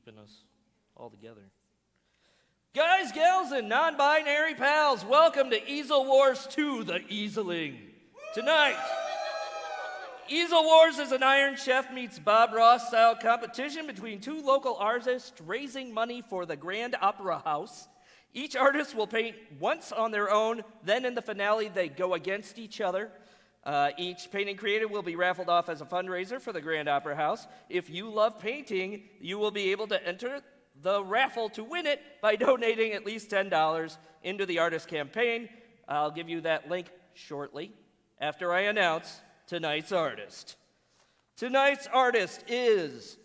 keeping us all together. Guys, gals, and non-binary pals, welcome to Easel Wars 2, the Easeling. Tonight, Easel Wars is an Iron Chef meets Bob Ross-style competition between two local artists raising money for the Grand Opera House. Each artist will paint once on their own, then in the finale they go against each other. Each painting created will be raffled off as a fundraiser for the Grand Opera House. If you love painting, you will be able to enter the raffle to win it by donating at least $10 into the artist campaign. I'll give you that link shortly after I announce tonight's artist. Tonight's artist is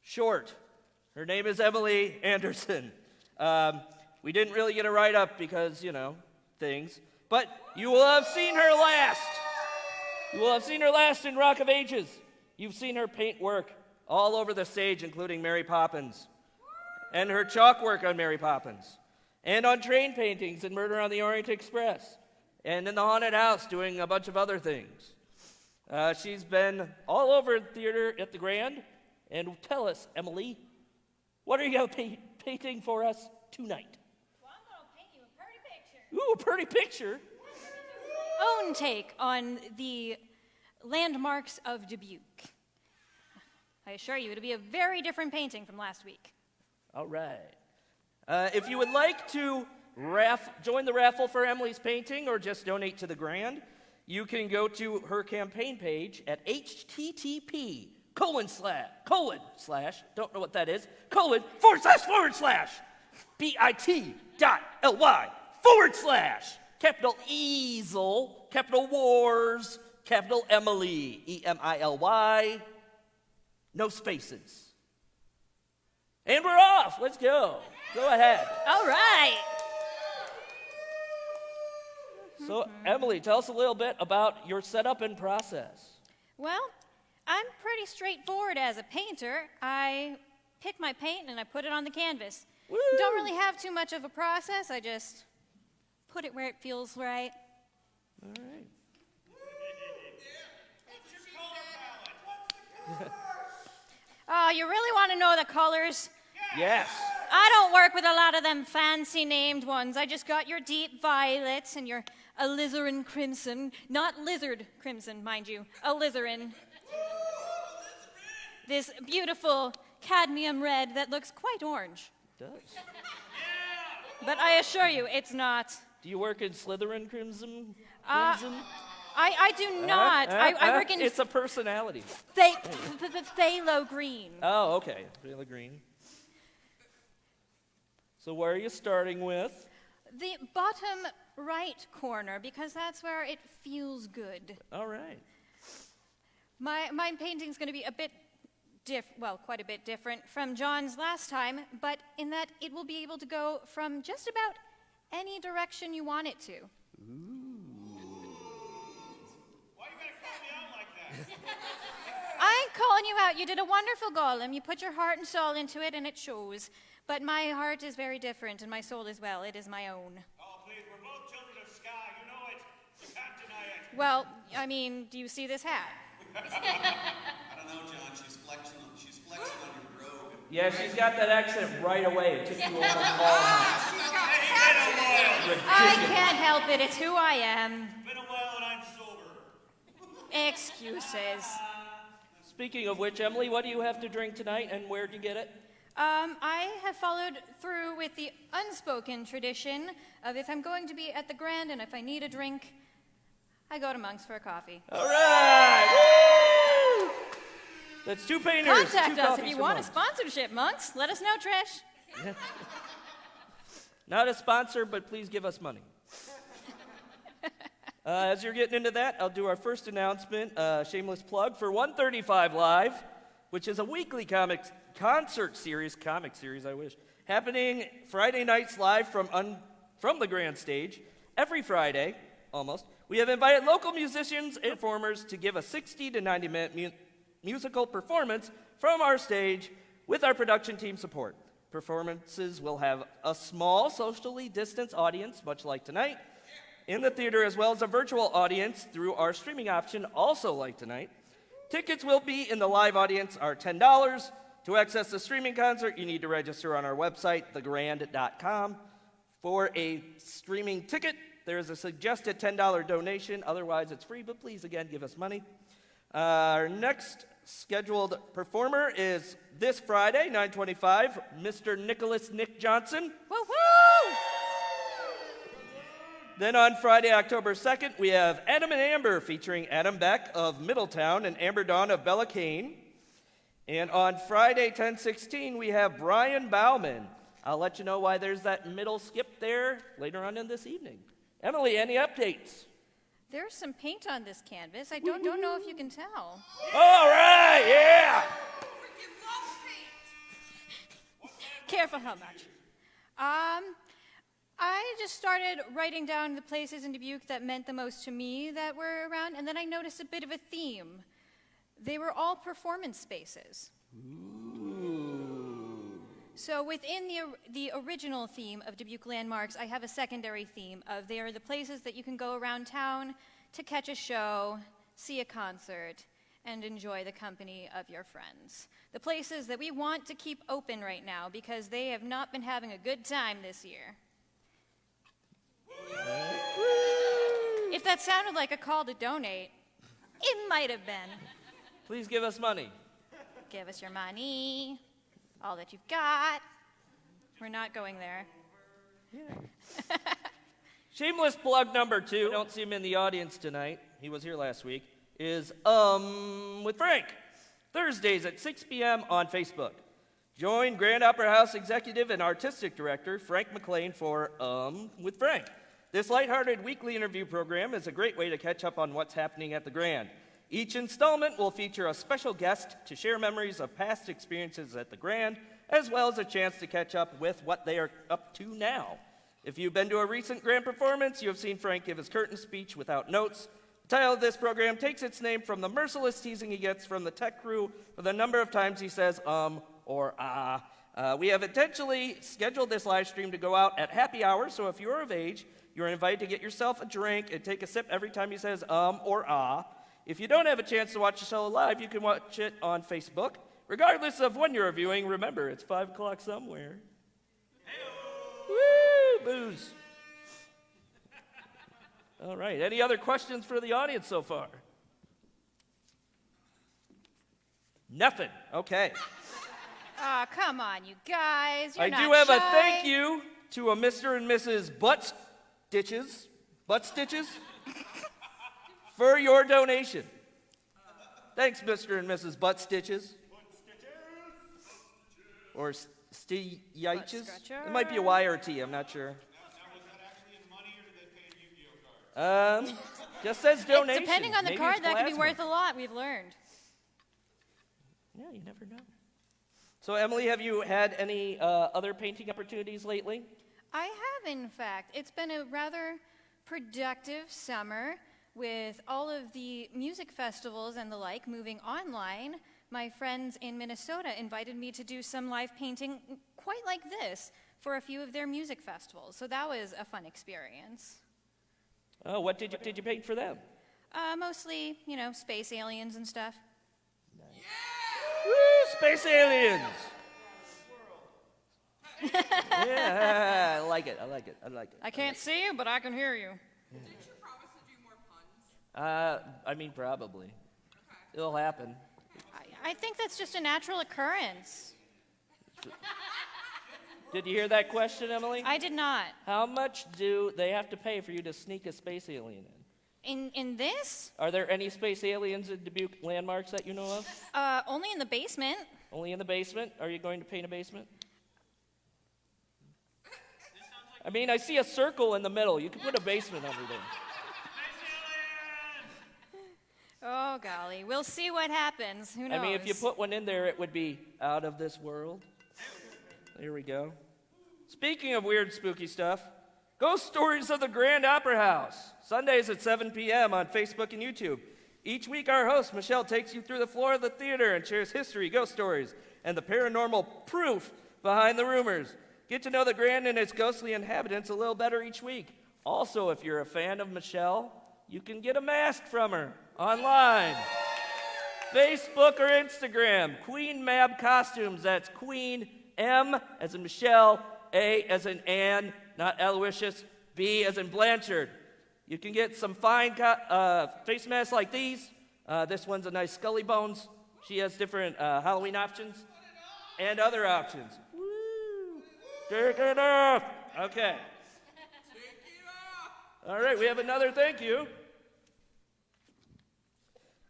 short. Her name is Emily Anderson. We didn't really get a write-up because, things. But you will have seen her last. You will have seen her last in Rock of Ages. You've seen her paint work all over the stage, including Mary Poppins, and her chalk work on Mary Poppins, and on train paintings in Murder on the Orient Express, and in the haunted house doing a bunch of other things. She's been all over theater at the Grand. And tell us, Emily, what are you painting for us tonight? Well, I'm going to paint you a pretty picture. Ooh, a pretty picture. Own take on the landmarks of Dubuque. I assure you, it'll be a very different painting from last week. All right. If you would like to join the raffle for Emily's painting or just donate to the Grand, you can go to her campaign page at http:// don't know what that is, // bit.ly// capital Easel, capital Wars, capital Emily, EMILY, no spaces. And we're off. Let's go. Go ahead. All right. So, Emily, tell us a little bit about your setup and process. Well, I'm pretty straightforward as a painter. I pick my paint and I put it on the canvas. Woo! Don't really have too much of a process. I just put it where it feels right. All right. Oh, you really want to know the colors? Yes. I don't work with a lot of them fancy named ones. I just got your deep violets and your alizarin crimson. Not lizard crimson, mind you. Alizarin. This beautiful cadmium red that looks quite orange. It does. But I assure you, it's not. Do you work in Slytherin crimson? I do not. I work in... It's a personality. Phthalo green. Oh, okay. Phthalo green. So where are you starting with? The bottom right corner, because that's where it feels good. All right. My painting's going to be a bit quite a bit different from John's last time, but in that it will be able to go from just about any direction you want it to. Ooh. Why you gotta call me out like that? I ain't calling you out. You did a wonderful golem. You put your heart and soul into it, and it shows. But my heart is very different, and my soul as well. It is my own. Oh, please, we're both children of Sky. You know it. You can't deny it. Well, I mean, do you see this hat? I don't know, John. She's flexing on your brogue. Yeah, she's got that accent right away. It took you almost all night. I can't help it. It's who I am. Been a while and I'm sober. Excuses. Speaking of which, Emily, what do you have to drink tonight, and where'd you get it? I have followed through with the unspoken tradition of if I'm going to be at the Grand and if I need a drink, I go to Monk's for a coffee. All right! Woo! That's two painters. Contact two us if coffees you for want a Monks. sponsorship, Monks. Let us know, Trish. Not a sponsor, but please give us money. As you're getting into that, I'll do our first announcement, shameless plug for 135 Live, which is a weekly comic series, happening Friday nights live from the Grand Stage. Every Friday, almost, we have invited local musicians and performers to give a 60 to 90-minute musical performance from our stage with our production team support. Performances will have a small, socially distanced audience, much like tonight, in the theater, as well as a virtual audience through our streaming option, also like tonight. Tickets will be in the live audience are $10. To access the streaming concert, you need to register on our website, thegrand.com. For a streaming ticket, there is a suggested $10 donation. Otherwise, it's free, but please, again, give us money. Our next scheduled performer is this Friday, 9/25, Mr. Nicholas Nick Johnson. Woo-hoo! Then on Friday, October 2nd, we have Adam and Amber featuring Adam Beck of Middletown and Amber Dawn of Bella Cane. And on Friday, 10/16, we have Brian Bauman. I'll let you know why there's that middle skip there later on in this evening. Emily, any updates? There's some paint on this canvas. I don't know if you can tell. All right, yeah! Careful how much. I just started writing down the places in Dubuque that meant the most to me that were around, and then I noticed a bit of a theme. They were all performance spaces. Ooh. So within the original theme of Dubuque Landmarks, I have a secondary theme of they are the places that you can go around town to catch a show, see a concert, and enjoy the company of your friends. The places that we want to keep open right now because they have not been having a good time this year. If that sounded like a call to donate, it might have been. Please give us money. Give us your money, all that you've got. We're not going there. Shameless plug number 2. I don't see him in the audience tonight. He was here last week. Is with Frank. Thursdays at 6 p.m. on Facebook. Join Grand Opera House Executive and Artistic Director Frank McLean for with Frank. This lighthearted weekly interview program is a great way to catch up on what's happening at the Grand. Each installment will feature a special guest to share memories of past experiences at the Grand, as well as a chance to catch up with what they are up to now. If you've been to a recent Grand performance, you have seen Frank give his curtain speech without notes. The title of this program takes its name from the merciless teasing he gets from the tech crew for the number of times he says or ah. We have intentionally scheduled this live stream to go out at happy hour, so if you're of age, you're invited to get yourself a drink and take a sip every time he says or ah. If you don't have a chance to watch the show live, you can watch it on Facebook. Regardless of when you're viewing, remember, it's 5 o'clock somewhere. Woo, booze. All right, any other questions for the audience so far? Nothing, okay. Oh, come on, you guys. You're I not do have shy. a thank you to a Mr. and Mrs. Butt Stitches, for your donation. Thanks, Mr. and Mrs. Butt Stitches. Or Stiyiches. It might be a Y or a T, I'm not sure. Now, was that actually in money or did they pay in Yu-Gi-Oh cards? Just says donation. Depending on the Maybe card, it's that could be plasma. worth a lot, we've learned. Yeah, you never know. So, Emily, have you had any other painting opportunities lately? I have, in fact. It's been a rather productive summer with all of the music festivals and the like moving online. My friends in Minnesota invited me to do some live painting quite like this for a few of their music festivals. So that was a fun experience. Oh, what did you paint for them? Mostly, space aliens and stuff. Woo, space aliens! Yeah, I like it. I can't see you, but I can hear you. Didn't you promise to do more puns? Probably. Okay. It'll happen. I think that's just a natural occurrence. Did you hear that question, Emily? I did not. How much do they have to pay for you to sneak a space alien in? In this? Are there any space aliens in Dubuque landmarks that you know of? Only in the basement. Only in the basement? Are you going to paint a basement? I see a circle in the middle. You can put a basement under there. Oh, golly. We'll see what happens. Who knows? If you put one in there, it would be out of this world. There we go. Speaking of weird, spooky stuff, Ghost Stories of the Grand Opera House. Sundays at 7 p.m. on Facebook and YouTube. Each week, our host, Michelle, takes you through the floor of the theater and shares history, ghost stories, and the paranormal proof behind the rumors. Get to know the Grand and its ghostly inhabitants a little better each week. Also, if you're a fan of Michelle, you can get a mask from her online. Facebook or Instagram, Queen Mab Costumes. That's Queen M as in Michelle, A as in Anne, not Aloysius, B as in Blanchard. You can get some fine face masks like these. This one's a nice Scully Bones. She has different Halloween options and other options. Woo! Take it off! Okay. All right, we have another thank you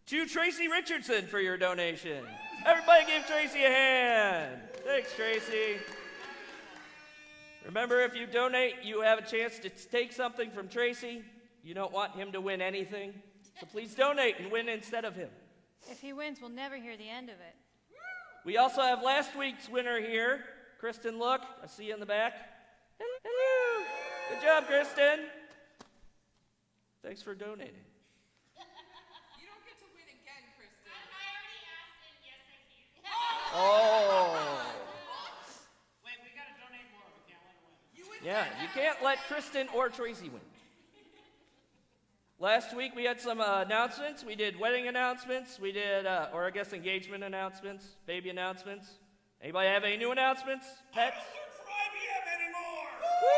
to Tracy Richardson for your donation. Everybody give Tracy a hand. Thanks, Tracy. Remember, if you donate, you have a chance to take something from Tracy. You don't want him to win anything, so please donate and win instead of him. If he wins, we'll never hear the end of it. We also have last week's winner here. Kristen, look. I see you in the back. Hello. Good job, Kristen. Thanks for donating. You don't get to win again, Kristen. I already asked, and yes, I can. Oh. Wait, we gotta donate more. We can't let her win. Yeah, you can't let Kristen or Tracy win. Last week we had some announcements. We did wedding announcements. We did, or I guess engagement announcements, baby announcements. Anybody have any new announcements? Pets? I don't work for IBM anymore. Woo!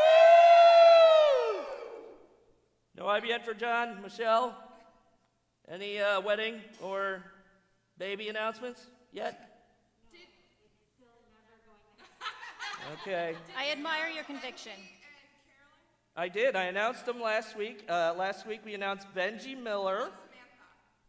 No IBN for John, Michelle? Any wedding or baby announcements yet? Okay. I admire your conviction. I did. I announced them last week. Last week we announced Benji Miller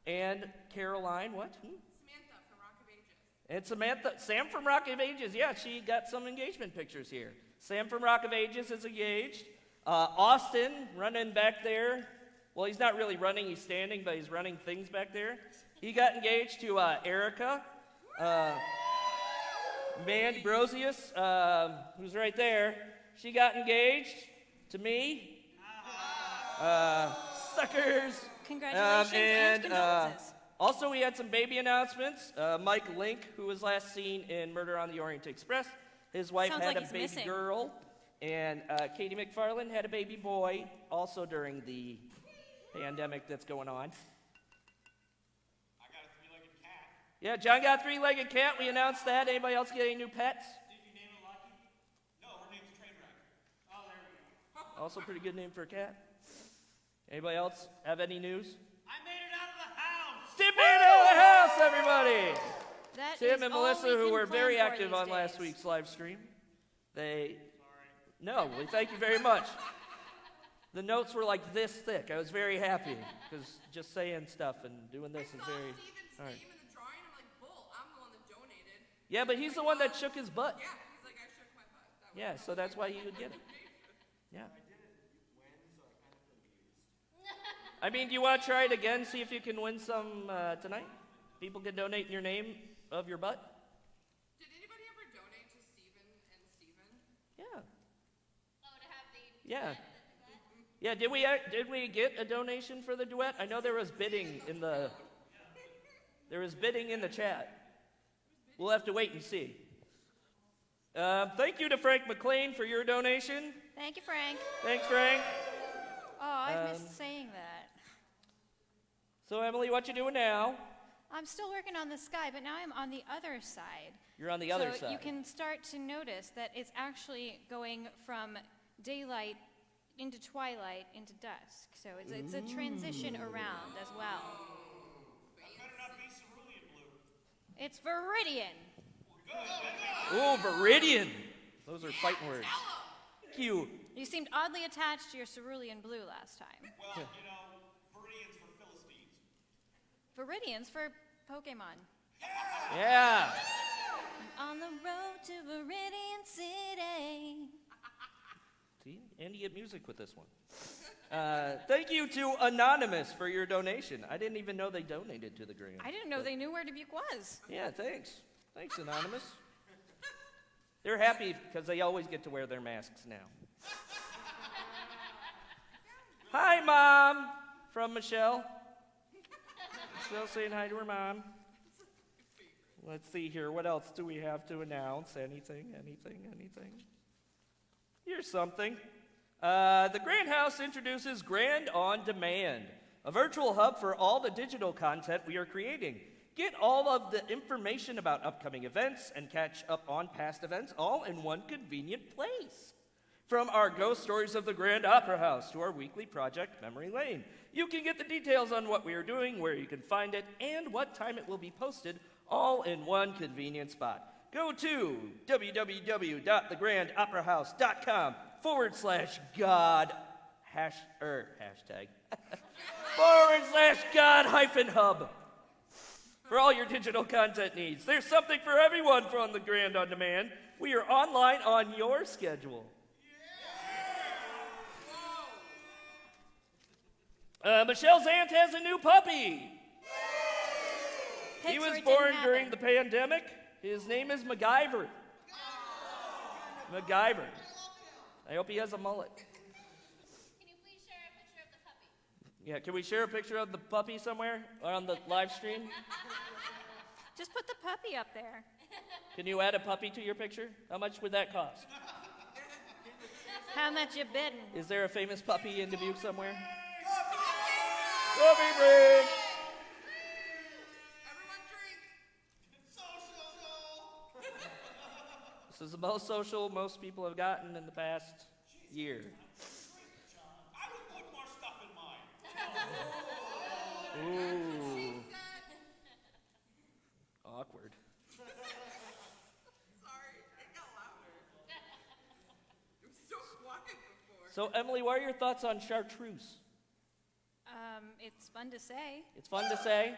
and Caroline. What? Samantha from Rock of Ages. And Samantha, Sam from Rock of Ages. Yeah, she got some engagement pictures here. Sam from Rock of Ages is engaged. Austin running back there. Well, he's not really running. He's standing, but he's running things back there. He got engaged to Erica. Brosius, who's right there. She got engaged to me. Suckers. Congratulations and condolences. Also, we had some baby announcements. Mike Link, who was last seen in Murder on the Orient Express, his wife Sounds had like a he's baby missing. girl. And Katie McFarland had a baby boy, also during the pandemic that's going on. I got a three-legged cat. Yeah, John got a three-legged cat. We announced that. Anybody else get any new pets? Did you name it Lucky? No, her name's Trainwreck. Oh, there we go. Also pretty good name for a cat. Anybody else have any news? I made it out of the house. Tim made it out of the house, everybody! That Tim is and all Melissa, we who can were plan very for active these on last days. week's live stream. No, we thank you very much. The notes were like this thick. I was very happy, because just saying stuff and doing this is I saw very Steven's hard. name in the drawing. I'm like, Bull, I'm the one that donated. Yeah, but he's the one that shook his butt. Yeah, he's like, I shook my butt. That Yeah, so that's why he would get it. Yeah. I mean, do you want to try it again, see if you can win some tonight? People can donate in your name of your butt? Did anybody ever donate to Steven and Steven? Yeah. Oh, to have the Yeah. Yeah, did we get a donation for the duet? I know there was bidding in the chat. We'll have to wait and see. Thank you to Frank McLean for your donation. Thank you, Frank. Thanks, Frank. Oh, I've missed saying that. So, Emily, what you doing now? I'm still working on the sky, but now I'm on the other side. You're on the other So side. you can start to notice that it's actually going from daylight into twilight into dusk. So it's a transition around as well. That better not be cerulean blue. It's Viridian. Ooh, Viridian. Those are fighting words. Thank you. You seemed oddly attached to your cerulean blue last time. Well, you know, Viridians for Philistines. Viridians for Pokemon. Yeah. On the road to Viridian City. See, and you get music with this one. Thank you to Anonymous for your donation. I didn't even know they donated to the Grand. I didn't know they knew where Dubuque was. Yeah, thanks. Thanks, Anonymous. They're happy because they always get to wear their masks now. Hi, Mom, from Michelle. Michelle saying hi to her mom. Let's see here. What else do we have to announce? Anything? Here's something. The Grand House introduces Grand On Demand, a virtual hub for all the digital content we are creating. Get all of the information about upcoming events and catch up on past events all in one convenient place. From our ghost stories of the Grand Opera House to our weekly project, Memory Lane, you can get the details on what we are doing, where you can find it, and what time it will be posted, all in one convenient spot. Go to www.thegrandoperahouse.com/God hashtag /God-hub for all your digital content needs. There's something for everyone from the Grand On Demand. We are online on your schedule. Michelle's aunt has a new puppy. He was born during the pandemic. His name is MacGyver. MacGyver. I hope he has a mullet. Can you please share a picture of the puppy? Yeah, can we share a picture of the puppy somewhere on the live stream? Just put the puppy up there. Can you add a puppy to your picture? How much would that cost? How much you bidding? Is there a famous puppy in Dubuque somewhere? Coffee break! Everyone drink. This is the most social most people have gotten in the past year. I would put more stuff in mine. Ooh. Awkward. Sorry, it got louder. It was so quiet before. So, Emily, what are your thoughts on chartreuse? It's fun to say. It's fun to say.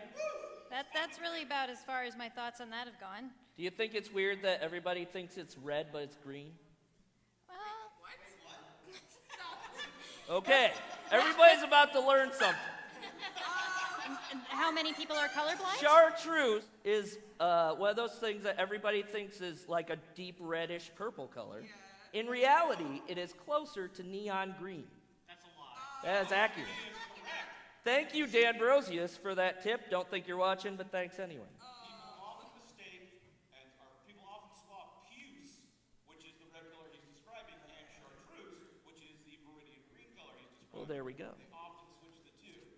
That's really about as far as my thoughts on that have gone. Do you think it's weird that everybody thinks it's red, but it's green? Well, Okay, everybody's about to learn something. and how many people are colorblind? Chartreuse is one of those things that everybody thinks is like a deep reddish purple color. In reality, it is closer to neon green. That's a lie. That is accurate. Thank you, Dan Brosius, for that tip. Don't think you're watching, but thanks anyway. People often mistake, people often swap puce, which is the red color he's describing, and chartreuse, which is the viridian green color he's describing. Well, there we go. They often switch the two.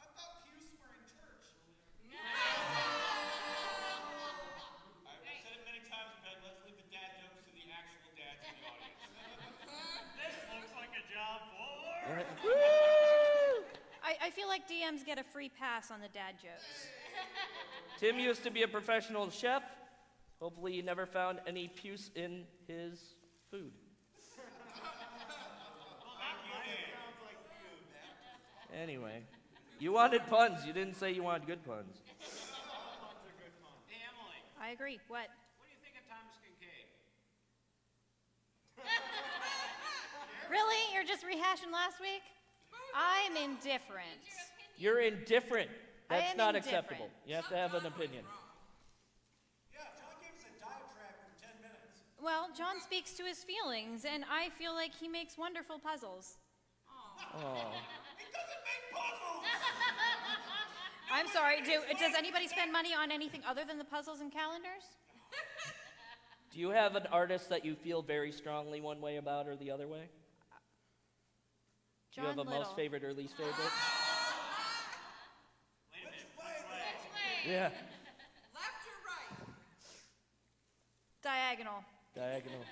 I thought puce were in church. I've said it many times, Ben. Let's leave the dad jokes to the actual dads in the audience. This looks like a job for... I feel like DMs get a free pass on the dad jokes. Tim used to be a professional chef. Hopefully he never found any puce in his food. Anyway, you wanted puns. You didn't say you wanted good puns. Hey, Emily, I agree. What? what do you think of Thomas Kincaid? Really? You're just rehashing last week? I'm indifferent. You're indifferent. I That's am not indifferent. acceptable. You have to have an opinion. Yeah, John gave us a diatribe for 10 minutes. Well, John speaks to his feelings, and I feel like he makes wonderful puzzles. Oh. He doesn't make puzzles! I'm sorry, does anybody spend money on anything other than the puzzles and calendars? Do you have an artist that you feel very strongly one way about or the other way? Do you have a most favorite or least favorite? Wait a minute. Yeah. Left or right? Diagonal. Diagonal.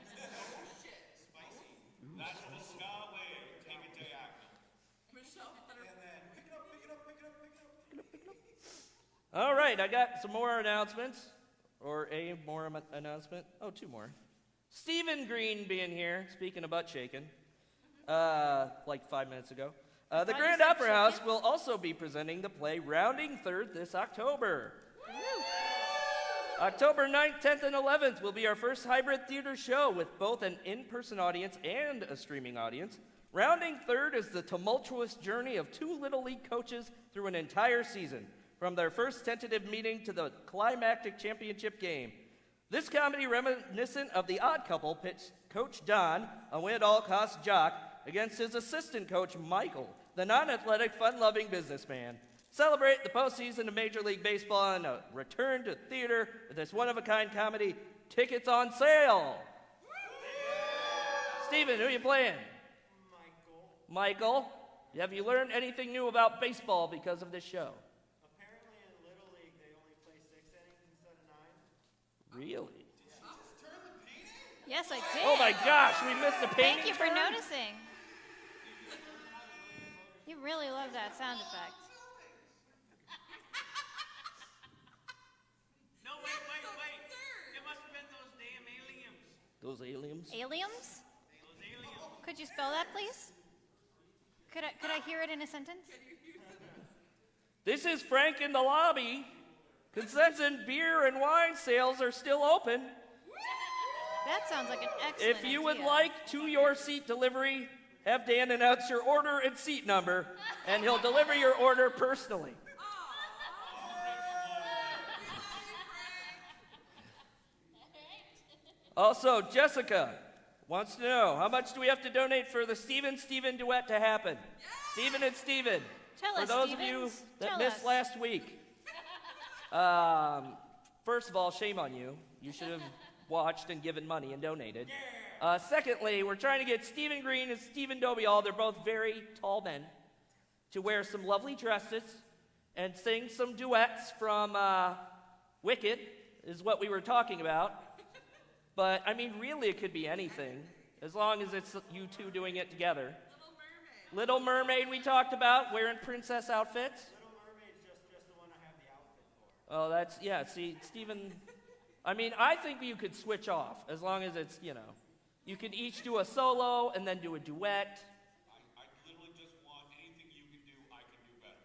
That's the ska way. Take it diagonal. Michelle, better. And then pick it up, pick it up, pick it up, pick it up. All right, I got some more announcements. Or a more announcement. Oh, two more. Stephen Green being here, speaking of butt shaking, like 5 minutes ago. The Grand Opera House will also be presenting the play Rounding Third this October. October 9th, 10th, and 11th will be our first hybrid theater show with both an in-person audience and a streaming audience. Rounding Third is the tumultuous journey of two Little League coaches through an entire season, from their first tentative meeting to the climactic championship game. This comedy, reminiscent of The Odd Couple, pits Coach Don, a win-at-all-costs jock, against his assistant coach, Michael, the non-athletic, fun-loving businessman. Celebrate the postseason of Major League Baseball and a return to theater with this one-of-a-kind comedy. Tickets on sale. Steven, who are you playing? Michael. Have you learned anything new about baseball because of this show? Apparently in Little League, they only play 6 Really? Yes, I did. Oh my gosh, we missed the painting. Thank you for turn? noticing. You really love that sound effect. No, wait. It must have been those damn aliens. Those aliens? Aliens? Those aliens. Could you spell that, please? Could I hear it in a sentence? This is Frank in the lobby. Consensus beer and wine sales are still open. That sounds like an excellent If you would idea. like to your seat delivery, have Dan announce your order and seat number, and he'll deliver your order personally. Also, Jessica wants to know, how much do we have to donate for the Steven duet to happen? Steven and Steven. Tell For us, those of you Stevens. that Tell missed us. last week, first of all, shame on you. You should have watched and given money and donated. Secondly, we're trying to get Stephen Green and Stephen Dobial, they're both very tall men, to wear some lovely dresses and sing some duets from Wicked, is what we were talking about. But, I mean, really it could be anything, as long as it's you two doing it together. Little Mermaid we talked about, wearing princess outfits. Little Mermaid's just the one I have the outfit for. Oh, that's, yeah, see, Stephen, I mean, I think you could switch off, as long as it's, you know, you could each do a solo and then do a duet. I literally just want anything you can do, I can do better.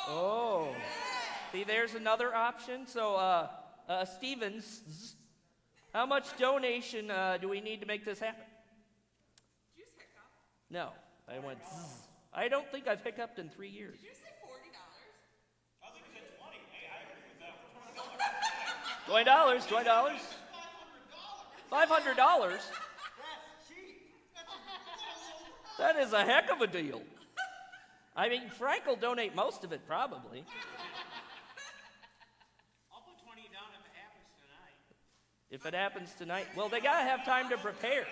Oh. See, there's another option. So, Stevens, how much donation do we need to make this happen? Did you just hiccup? No, I went zzz. I don't think I've hiccuped in 3 years. Did you say $40? I think you said 20. Hey, I agree with that. $20. $500. That's cheap. That is a heck of a deal. I mean, Frank will donate most of it, probably. I'll put 20 down if it happens tonight. If it happens tonight, well, they gotta have time to prepare.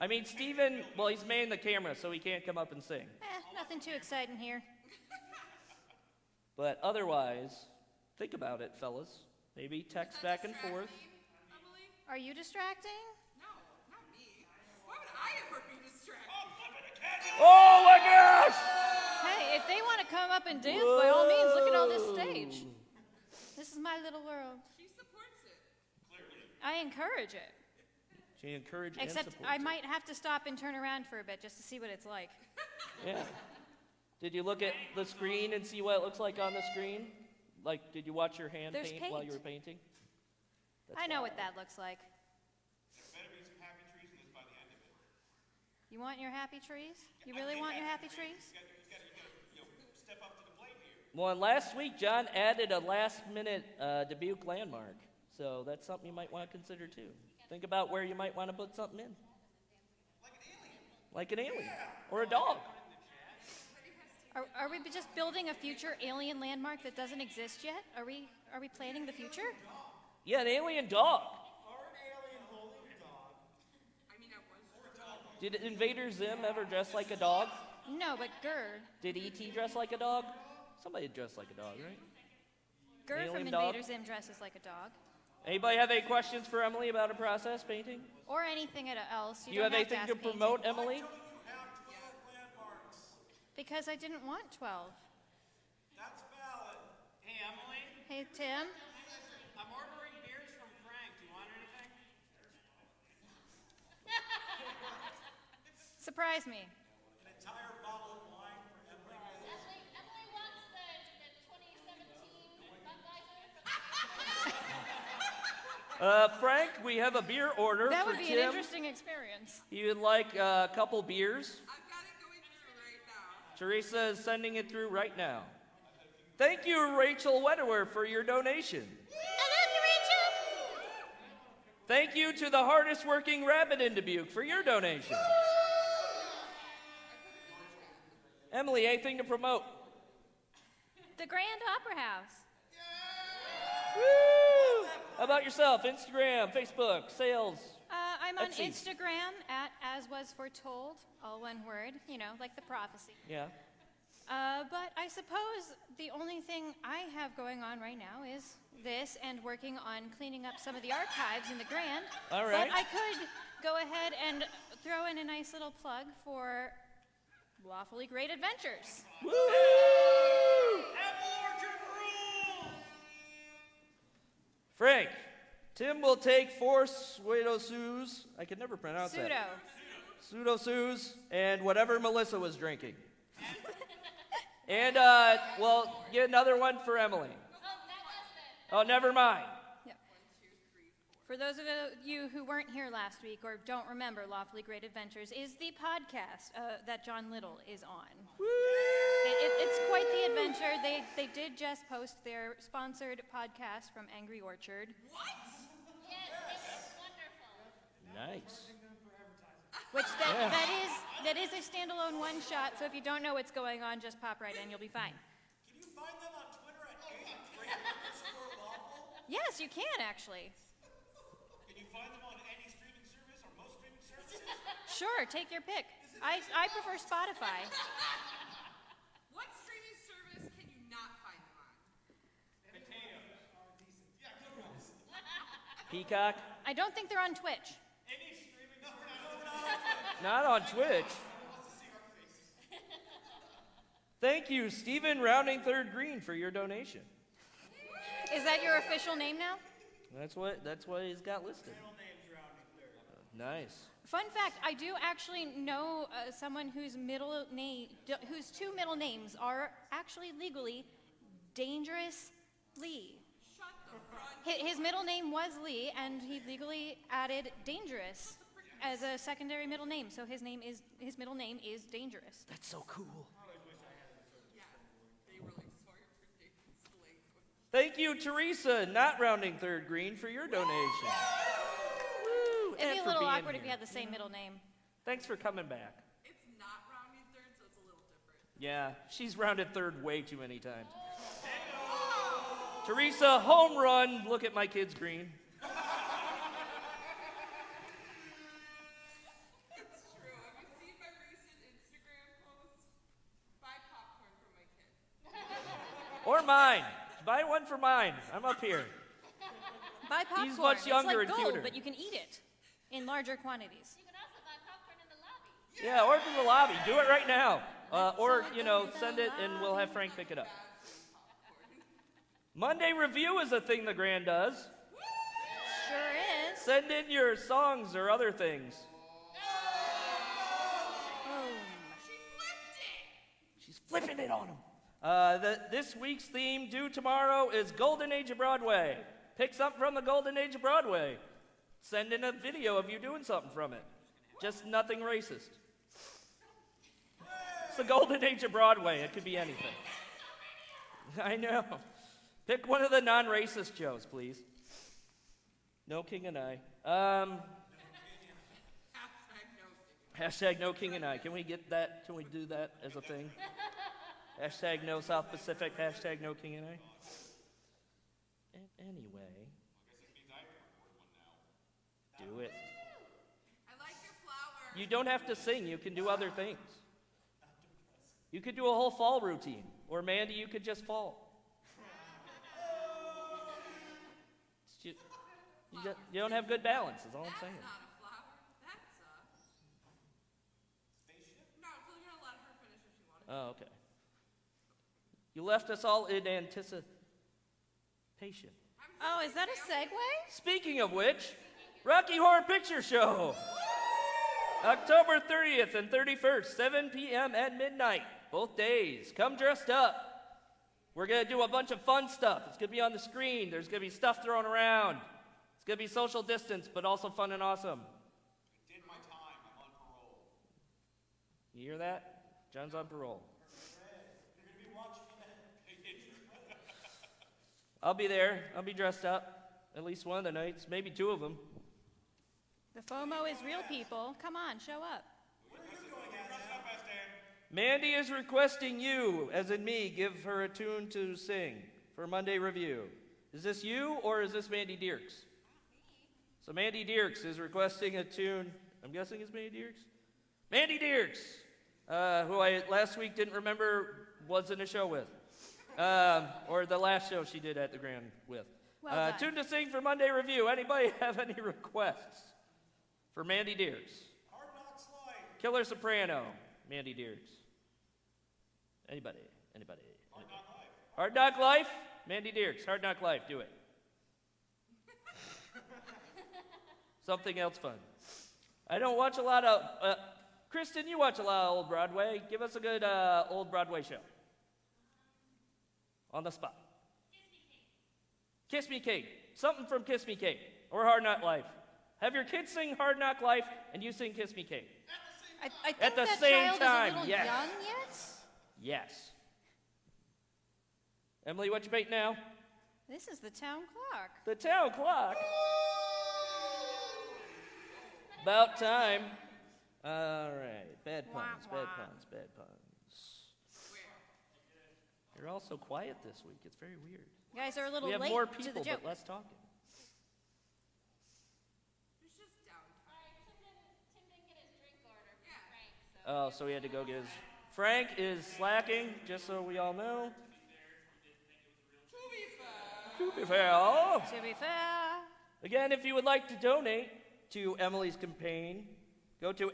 I mean, Steven, well, he's manning the camera, so he can't come up and sing. Nothing too exciting here. But otherwise, think about it, fellas. Maybe text back and forth. Emily? Are you distracting? No, not me. Why would I ever be distracted? Oh my gosh! Hey, if they want to come up and dance, by all means, look at all this stage. This is my little world. She supports it. I encourage it. She encouraged and Except supported I it. might have to stop and turn around for a bit just to see what it's like. Yeah. Did you look at the screen and see what it looks like on the screen? Like, did you watch your hand There's paint while paint. you were painting? I know what that looks like. Better be some happy trees in this by the end of it. You want your happy trees? You really want your happy trees? You gotta step up to the plate here. Well, and last week, John added a last-minute Dubuque landmark. So that's something you might want to consider, too. Think about where you might want to put something in. Like an alien. Or a dog. Are we just building a future alien landmark that doesn't exist yet? Are we planning the future? Yeah, an alien dog. Or an alien holding a dog. I mean, I was. Did Invader Zim ever dress like a dog? No, but Gur. Did E.T. dress like a dog? Somebody dressed like a dog, right? Gur from Alien dog? Invader Zim dresses like a dog. Anybody have any questions for Emily about a process painting? Or anything else. Do you have don't anything to to ask painting. promote, Emily? Because I didn't want 12. That's valid. Hey, Emily, Hey, Tim. I'm ordering beers from Frank. Do you want anything? Surprise me. An entire bottle of wine for Emily. Emily wants the 2017 fundraiser. Frank, we have a beer order That for would be Tim. an interesting experience. He would like a couple beers. I've got it going through right now. Teresa is sending it through right now. Thank you, Rachel Wettewer, for your donation. I love you, Rachel. Thank you to the hardest working rabbit in Dubuque for your donation. Emily, anything to promote? The Grand Opera House. Woo! How about yourself? Instagram, Facebook, sales. I'm on Etsy. Instagram at As Was Foretold, all one word, like the prophecy. Yeah. But I suppose the only thing I have going on right now is this and working on cleaning up some of the archives in the Grand. All right. But I could go ahead and throw in a nice little plug for Lawfully Great Adventures. Woo! Apple Orchard rules! Frank, Tim will take 4 pseudo-soos. I can never pronounce that. Pseudo-soos and whatever Melissa was drinking. And, well, get another one for Emily. Oh, never mind. Yep. For those of you who weren't here last week or don't remember, Lawfully Great Adventures is the podcast that John Little is on. It's quite the adventure. They did just post their sponsored podcast from Angry Orchard. Yes, this is wonderful. Nice. Which that is a standalone one-shot, so if you don't know what's going on, just pop right in, you'll be fine. Can you find them on Twitter at @great_lawful? Yes, you can, actually. Can you find them on any streaming service or most streaming services? Sure, take your pick. I prefer Spotify. What streaming service can you not find them on? Peacock? I don't think they're on Twitch. Any streaming service? Not on Twitch. Thank you, Stephen Rounding Third Green, for your donation. Is that your official name now? That's what he's got listed. Nice. Fun fact, I do actually know someone whose whose 2 middle names are actually legally Dangerous Lee. Shut the front. His middle name was Lee, and he legally added Dangerous as a secondary middle name. So his middle name is Dangerous. That's so cool. Yeah, they were like, sorry for David's language. Thank you, Teresa, not Rounding Third Green, for your donation. Woo! It'd and be a for little being awkward if here. you had the same middle name. Thanks for coming back. It's not rounding third, so it's a little different. Yeah, she's rounded third way too many times. Teresa, home run. Look at my kids green. It's true. Have you seen my recent Instagram posts? Buy popcorn for my kid. Or mine. Buy one for mine. I'm up here. Buy popcorn. He's much younger it's like and gold, cuter. but you can eat it in larger quantities. You can also buy popcorn in the lobby. Yeah, or from the lobby. Do it right now. Or, send it and we'll have Frank pick it up. Monday review is a thing the Grand does. Sure is. Send in your songs or other things. Boom. She's flipping it on him. This week's theme due tomorrow is Golden Age of Broadway. Pick something from the Golden Age of Broadway. Send in a video of you doing something from it. Just nothing racist. It's the Golden Age of Broadway. It could be anything. I know. Pick one of the non-racist shows, please. No King and I. Hashtag no King and I. Can we get that? Can we do that as a thing? Hashtag no South Pacific. Hashtag no King and I. Anyway. Do it. I like your flower. You don't have to sing. You can do other things. You could do a whole fall routine. Or Mandy, you could just fall. You don't have good balance, is all I'm saying. That's not a flower. That's a spaceship. No, so we're gonna let her finish if she wanted. Oh, okay. You left us all in anticipation. Oh, is that a segue? Speaking of which, Rocky Horror Picture Show. October 30th and 31st, 7 p.m. at midnight. Both days. Come dressed up. We're going to do a bunch of fun stuff. It's going to be on the screen. There's going to be stuff thrown around. It's going to be social distance, but also fun and awesome. I did my time. I'm on parole. You hear that? John's on parole. You're going to be watching it. I'll be there. I'll be dressed up. At least one of the nights. Maybe 2 of them. The FOMO is real, people. Come on, show up. Mandy is requesting you, as in me, give her a tune to sing for Monday review. Is this you or is this Mandy Dierks? So Mandy Dierks is requesting a tune. I'm guessing it's Mandy Dierks? Mandy Dierks who I last week didn't remember was in a show with. Or the last show she did at the Grand with. Well done. Tune to sing for Monday Review. Anybody have any requests for Mandy Deers? Hard Knocks Life. Killer Soprano, Mandy Deers. Anybody? Hard Knock Life. Hard Knock Life, Mandy Deers. Hard Knock Life, do it. Something else fun. I don't watch a lot of... Kristen, you watch a lot of old Broadway. Give us a good old Broadway show. On the spot. Kiss Me Kate. Something from Kiss Me Kate. Or Hard Knock Life. Have your kids sing Hard Knock Life and you sing Kiss Me Kate. I think At the that same child time, is a little yes. young yet. Yes. Emily, what you painting now? This is the town clock. The town clock. About time. All right. Bad puns, Wah, wah. bad puns, bad puns. You're all so quiet this week. It's very weird. You guys are a little We have late more to the people, joke. but less talking. It's just downtime. Sorry, Tim didn't get his drink order from Yeah. Frank, so. Oh, so we had to go get his... Frank is slacking, just so we all know. To be fair. To be fair. Oh. To be fair. Again, if you would like to donate to Emily's campaign, go to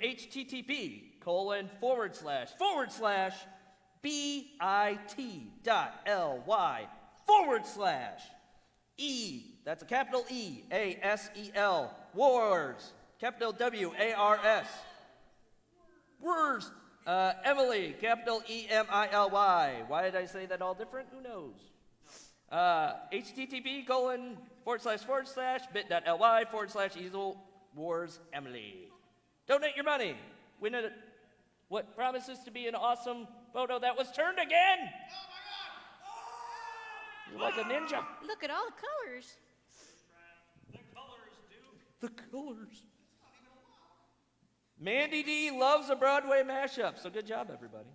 bit.ly/E, that's a capital E, ASEL, Wars, capital WARS. Wars. Emily, capital EMILY. Why did I say that all different? Who knows? http://bit.ly/Easel Wars Emily. Donate your money. Win it. What promises to be an awesome photo that was turned again. You're like a ninja. Look at all the colors. The colors, dude. The colors. Mandy D loves a Broadway mashup, so good job, everybody.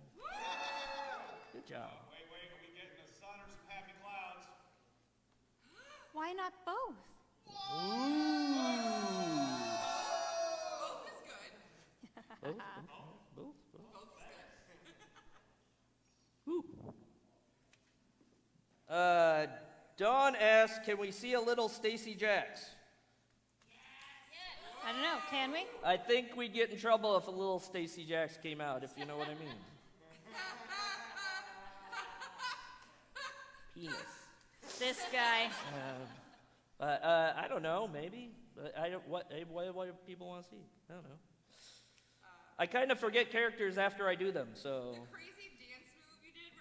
Good job. Wait, are we getting the sun or some happy clouds? Why not both? Both is good. Both. Both is good. Woo. Dawn asks, can we see a little Stacy Jacks? I don't know. Can we? I think we'd get in trouble if a little Stacy Jacks came out, if you know what I mean. Penis. This guy. I don't know, maybe. But what do people want to see? I don't know. I kind of forget characters after I do them, so. The crazy dance move you did,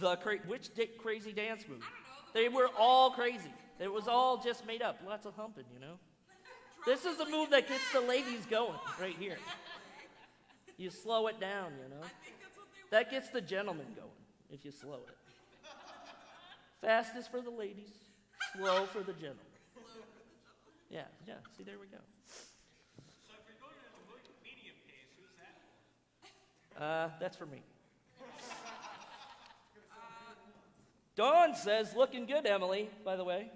really? Which crazy dance move? I don't know. They were all crazy. It was all just made up. Lots of humping, you know? This is the move that gets the ladies going, right here. You slow it down, you know? I think that's what they That gets the gentleman going, if you slow it. Fast is for the ladies, slow for the gentleman. Yeah, see, there we go. So if you're going at a medium pace, who's that? That's for me. Dawn says, looking good, Emily, by the way.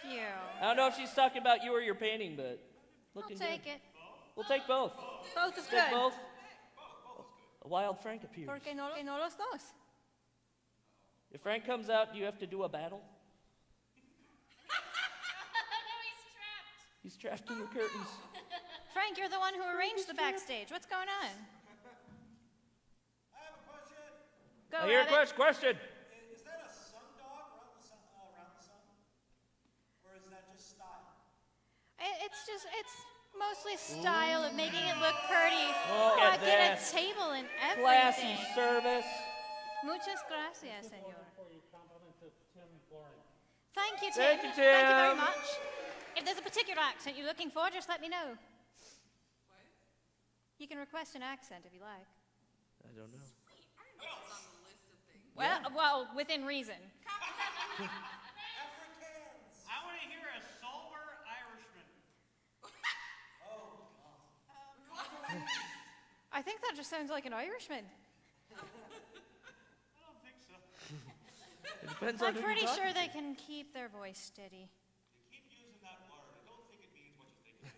Thank you. I don't know if she's talking about you or your painting, but I'll looking take good. it. We'll take both. Both is Take good. both. A wild Frank appears. ¿Por qué no los dos? If Frank comes out, do you have to do a battle? No, he's trapped. He's trapped in the curtains. Frank, you're the one who arranged the backstage. What's going on? I have a question. Go, I hear a Rabbit. question. Is that a sundog around the sun? Or is that just style? It's mostly style of making it look pretty. Look at Get a this. table and Classy everything. service. Muchas gracias, señor. Thank Thank you, Tim. you, Thank you very Tim. much. If there's a particular accent you're looking for, just let me know. What? You can request an accent if you like. I don't know. I don't know what's on the list of things. Well, within reason. Africans! I want to hear a sober Irishman. I think that just sounds like an Irishman. I don't think so. It depends on I'm who you're pretty talking sure to. they can keep their voice steady. You keep using that word. I don't think it means what you think it means.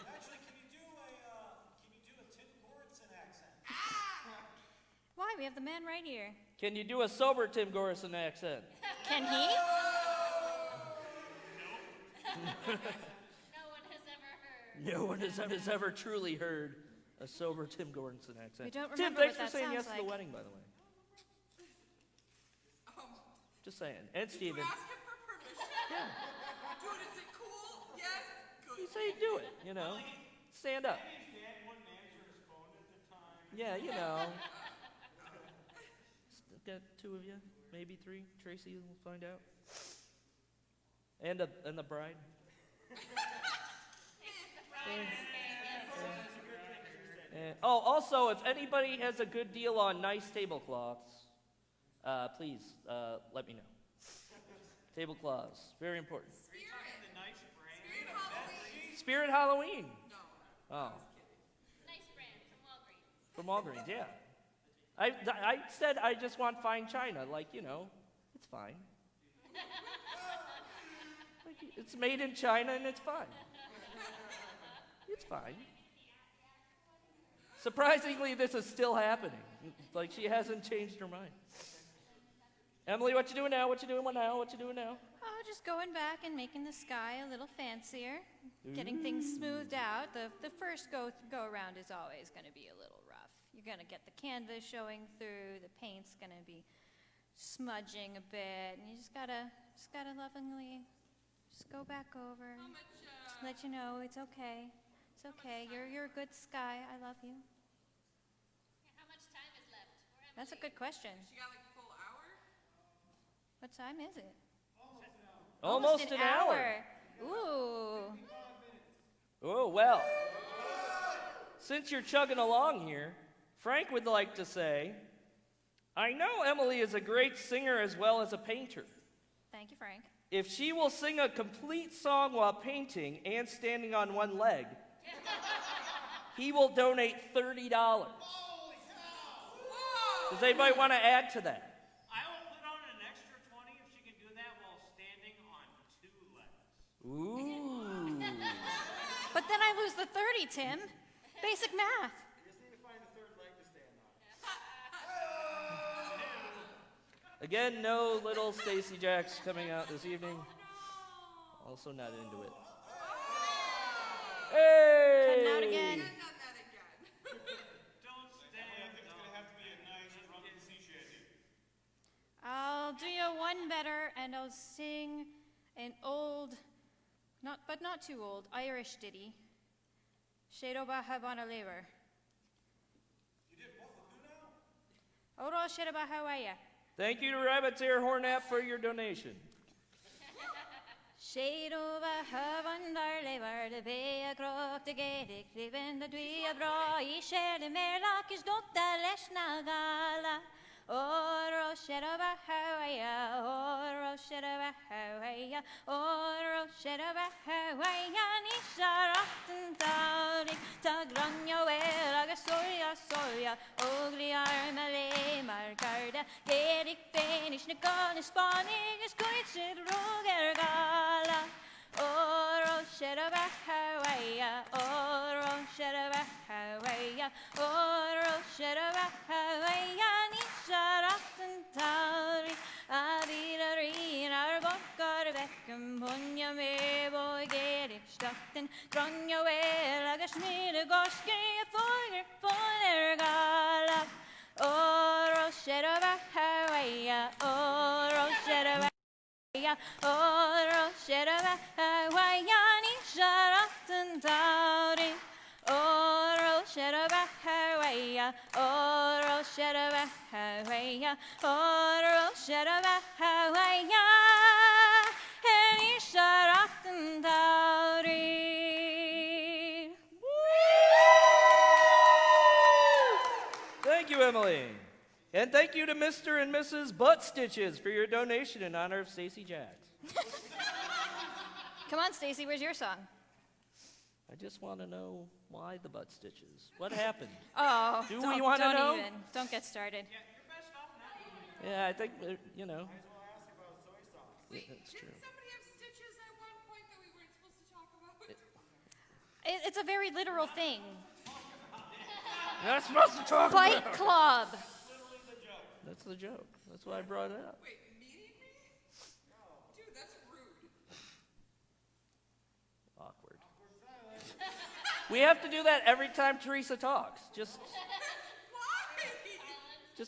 Actually, can you do a Tim Gordon accent? We have the man right here. Can you do a sober Tim Gorison accent? Can he? No one has ever truly heard a sober Tim Gorison accent. We don't Tim, remember thanks what for that saying yes sounds to the like. wedding, by the way. Just saying. And Steven. You ask him for permission? Yeah. Dude, is it cool? Yes? Good. You say do it, you know. Stand up. His dad wouldn't answer his phone at the time. Yeah, you know. Got 2 of you, maybe 3. Tracy will find out. And the bride. Oh, also, if anybody has a good deal on nice tablecloths, please let me know. Tablecloths, very important. Spirit Halloween. No. Oh, Nice brand from Walgreens. from Walgreens, yeah. I said I just want fine china, like, you know, it's fine. Like, it's made in China and it's fine. It's fine. Surprisingly, this is still happening. Like, she hasn't changed her mind. Emily, what you doing now? What you doing now? What you doing now? Oh, just going back and making the sky a little fancier, getting things smoothed out. The first go around is always going to be a little rough. You're going to get the canvas showing through, the paint's going to be smudging a bit, and you just gotta lovingly just go back over, How much, just let you know it's okay. It's okay. You're a good sky. I love you. How much time is left? We're That's a good question. she got like a full hour? What time is it? Almost an hour. Ooh. Oh, well. Since you're chugging along here, Frank would like to say, I know Emily is a great singer as well as a painter. Thank you, Frank. If she will sing a complete song while painting and standing on one leg, he will donate $30. Whoa! Does anybody want to add to that? I will put on an extra 20 if she can do that while standing on 2 legs. Ooh. But then I lose the 30, Tim. Basic math. You just need to find the 3rd leg to stand on. Again, no little Stacy Jacks coming out this evening. Also not into it. Hey! Cutting out again. Not that again. Don't stand. I think it's going to have to be a nice drunken sea shanty. I'll do you one better, and I'll sing an old, not too old, Irish ditty. Shedoba Havana Lever. You did what with who now? Oro Shedoba Hawaii. Thank you to Rabbit's Ear Hornap for your donation. Shedoba Havana Lever, the Bea Grok, the Gaelic, Riven, the Dwea Bra, Isher, the Merlakis, Dota Leshna Gala. Oro Shedoba Hawaii, Oro Shedoba Hawaii, Oro Shedoba Hawaii, Nisharakten Tauri, Tagranja Weraga Soya, Ogli Armale Margarda, Gerik Fenish, Nikan, Spanig, Skuitsid, Roger Gala. Oro Shedoba Hawaii, Oro Shedoba Hawaii, Oro Shedoba Hawaii, Nisharakten Tauri, Avira Rina, Bokar Beckham, Punja Mebo, Gerik Statten, Granja Welaga, Smide Goski, Foger Gala. Oro Shedoba Hawaii, Oro Shedoba Oro Shedoba Hawaii, Nisharakten Tauri. Oro Shedoba Hawaii, Oro Shedoba Hawaii, Oro Shedoba Hawaii, Nisharakten Tauri. Thank you, Emily. And thank you to Mr. and Mrs. Butt Stitches for your donation in honor of Stacy Jacks. Come on, Stacy, where's your song? I just want to know why the butt stitches. What happened? Oh, Do don't, we wanna don't know? even. Don't get started. Yeah, I think, you know. Yeah, Wait, that's true. didn't somebody have stitches at one point that we weren't supposed to talk about? It's a very literal thing. You're not supposed to talk Fight about it. Club. Literally the That's the joke. That's why I brought it up. Wait, meeting me? Dude, that's rude. Awkward. We have to do that every time Teresa talks, just Why?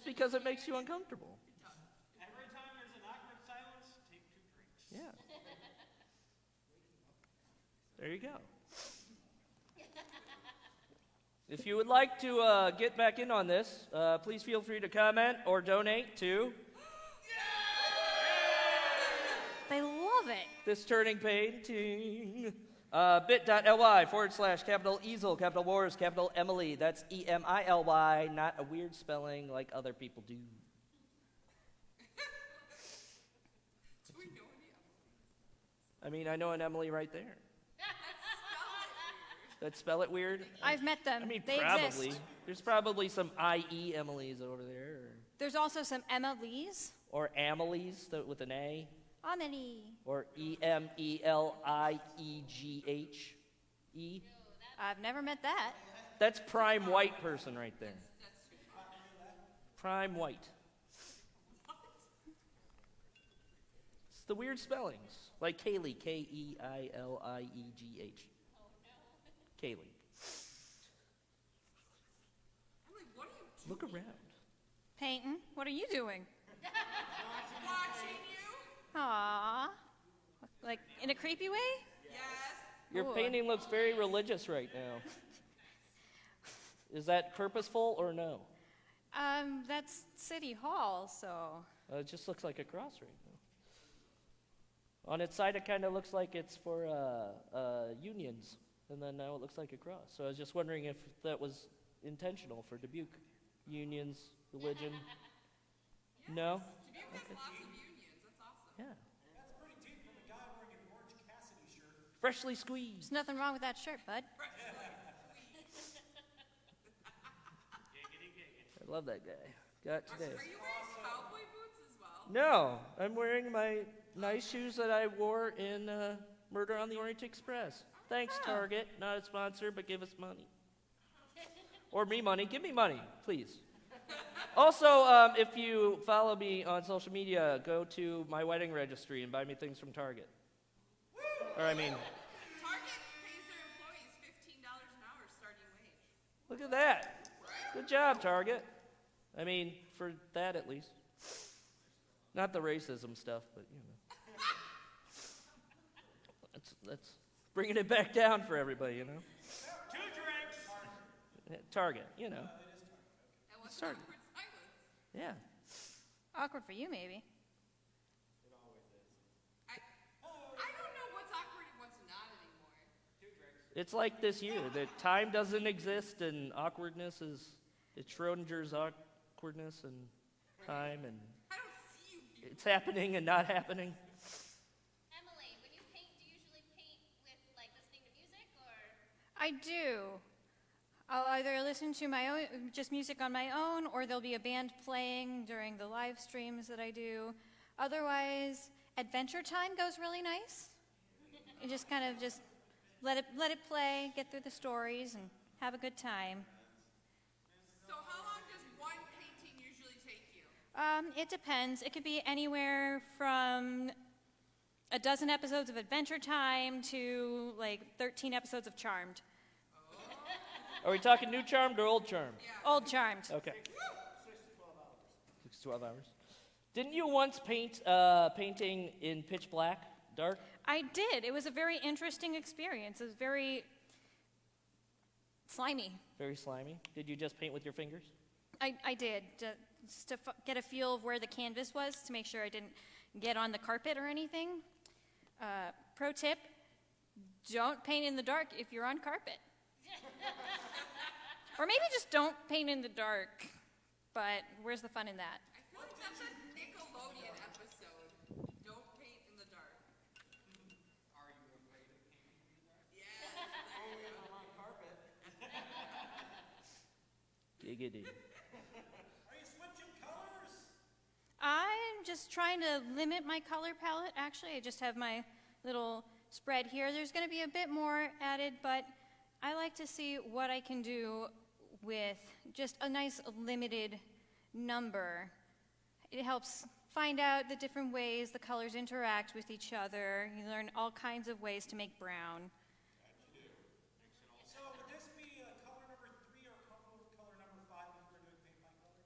because it makes you uncomfortable. Every time there's an awkward silence, take 2 drinks. Yeah. There you go. If you would like to get back in on this, please feel free to comment or donate to They love it. this turning painting. bit.ly/capital Easel, capital Wars, capital Emily. That's EMILY, not a weird spelling like other people do. Do we know any of them? I mean, I know an Emily right there. That spell it weird? I've met them. I mean, they probably. exist. There's probably some IE Emilys over there. There's also some Emma Lees. Or Amelys with an A. Amelie. Or EMELIEGH. E. I've never met that. That's prime white person right there. Prime white. It's the weird spellings. Like Kaylee, KEILIEGH. Kaylee. I'm like, what are you doing? Look around. Peyton, what are you doing? Watching you? Aww. Like, in a creepy way? Yes. Your Ooh. painting looks very religious right now. Is that purposeful or no? That's City Hall, so. It just looks like a cross right now. On its side, it kind of looks like it's for unions, and then now it looks like a cross. So I was just wondering if that was intentional for Dubuque. Unions, religion. No? Dubuque has lots of unions. That's awesome. Yeah. That's pretty deep from a guy wearing an Orange Cassidy shirt. Freshly squeezed. There's nothing wrong with that shirt, bud. I love that guy. Got today. Are you wearing cowboy boots as well? No, I'm wearing my nice shoes that I wore in Murder on the Orient Express. Thanks, Target. Not a sponsor, but give us money. Or me money. Give me money, please. Also, if you follow me on social media, go to my wedding registry and buy me things from Target. Or I mean, Target pays their employees $15 an hour starting wage. look at that. Good job, Target. I mean, for that at least. Not the racism stuff, but you know. That's bringing it back down for everybody, you know. 2 drinks. Target, you know. And what's Start. awkward silence? Yeah. Awkward for you, maybe. I don't know what's awkward and what's not anymore. It's like this year that time doesn't exist and awkwardness is it's Schrodinger's awkwardness and time and I don't see you. it's happening and not happening. Emily, when you paint, do you usually paint with like listening to music or? I do. I'll either listen to my own, just music on my own, or there'll be a band playing during the live streams that I do. Otherwise, Adventure Time goes really nice. You just kind of just let it play, get through the stories, and have a good time. So how long does one painting usually take you? It depends. It could be anywhere from a dozen episodes of Adventure Time to like 13 episodes of Charmed. Are we talking new Charmed or old Charmed? Old Charmed. Okay. 6 to 12 hours. Didn't you once paint painting in pitch black, dark? I did. It was a very interesting experience. It was very slimy. Very slimy. Did you just paint with your fingers? I did, just to get a feel of where the canvas was to make sure I didn't get on the carpet or anything. Pro tip, don't paint in the dark if you're on carpet. Or maybe just don't paint in the dark, but where's the fun in that? I feel like that's a Nickelodeon episode. Don't paint in the dark. Are you afraid of painting in the dark? Yes. On carpet. Giggity. Are you switching colors? I'm just trying to limit my color palette. Actually, I just have my little spread here. There's going to be a bit more added, but I like to see what I can do with just a nice limited number It helps find out the different ways the colors interact with each other. You learn all kinds of ways to make brown. So would this be color number 3 or color number 5 if we're doing paint by color?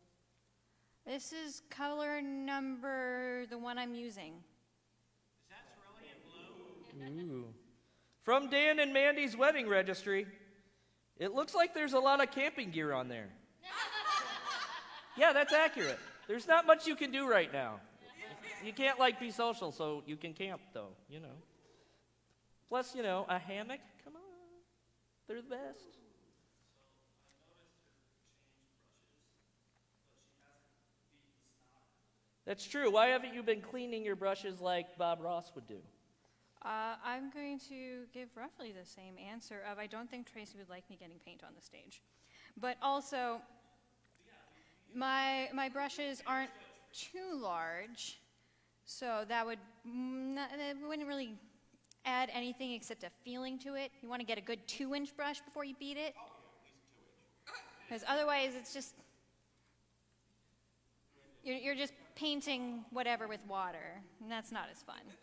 This is color number, the one I'm using. Is that cerulean blue? Ooh. From Dan and Mandy's wedding registry, it looks like there's a lot of camping gear on there. Yeah, that's accurate. There's not much you can do right now. You can't, be social, so you can camp, though, Plus, a hammock. Come on. They're the best. That's true. Why haven't you been cleaning your brushes like Bob Ross would do? I'm going to give roughly the same answer of I don't think Tracy would like me getting paint on the stage. But also, my brushes aren't too large, so that wouldn't really add anything except a feeling to it. You want to get a good 2-inch brush before you beat it. Because otherwise it's just, you're just painting whatever with water, and that's not as fun. Before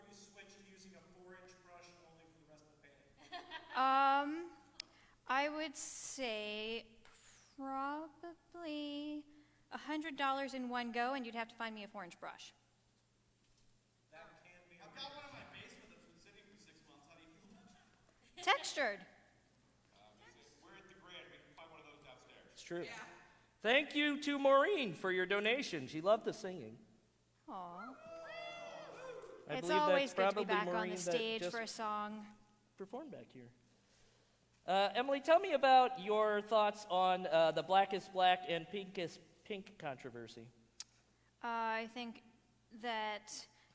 you switch to using a 4-inch brush only for the rest of the painting? I would say probably $100 in one go, and you'd have to find me a 4-inch brush. That can be. I've got one in my basement that's been sitting for 6 months. How do you feel about that? Textured. We're at the Grand. We can find one of those downstairs. It's true. Thank you to Maureen for your donation. She loved the singing. Aw. I It's believe always that's good to be probably back on Maureen the that stage just for a song. performed back here. Emily, tell me about your thoughts on the blackest black and pinkest pink controversy. I think that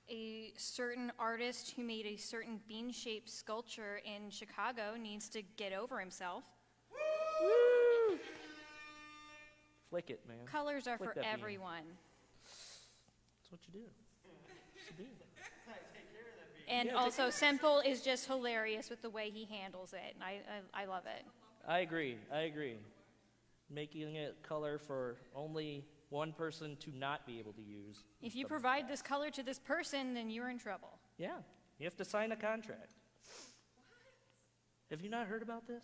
a certain artist who made a certain bean-shaped sculpture in Chicago needs to get over himself. Woo! Flick it, man. Colors are Flick for that bean. everyone. That's what you do. It's a bean. And Yeah, also, Simple is just hilarious with the way he handles it. And I love it. I agree. Making it color for only one person to not be able to use. If you provide this color to this person, then you're in trouble. Yeah, you have to sign a contract. Have you not heard about this?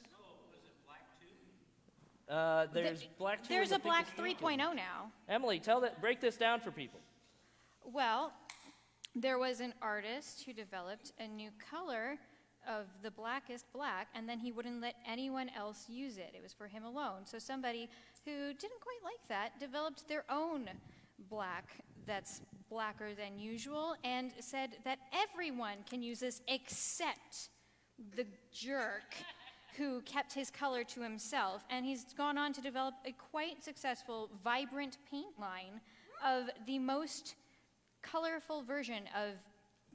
There's black 2. There's and a the black pinkest 3.0 pink. now. Emily, break this down for people. Well, there was an artist who developed a new color of the blackest black, and then he wouldn't let anyone else use it. It was for him alone. So somebody who didn't quite like that developed their own black that's blacker than usual and said that everyone can use this except the jerk who kept his color to himself. And he's gone on to develop a quite successful, vibrant paint line of the most colorful version of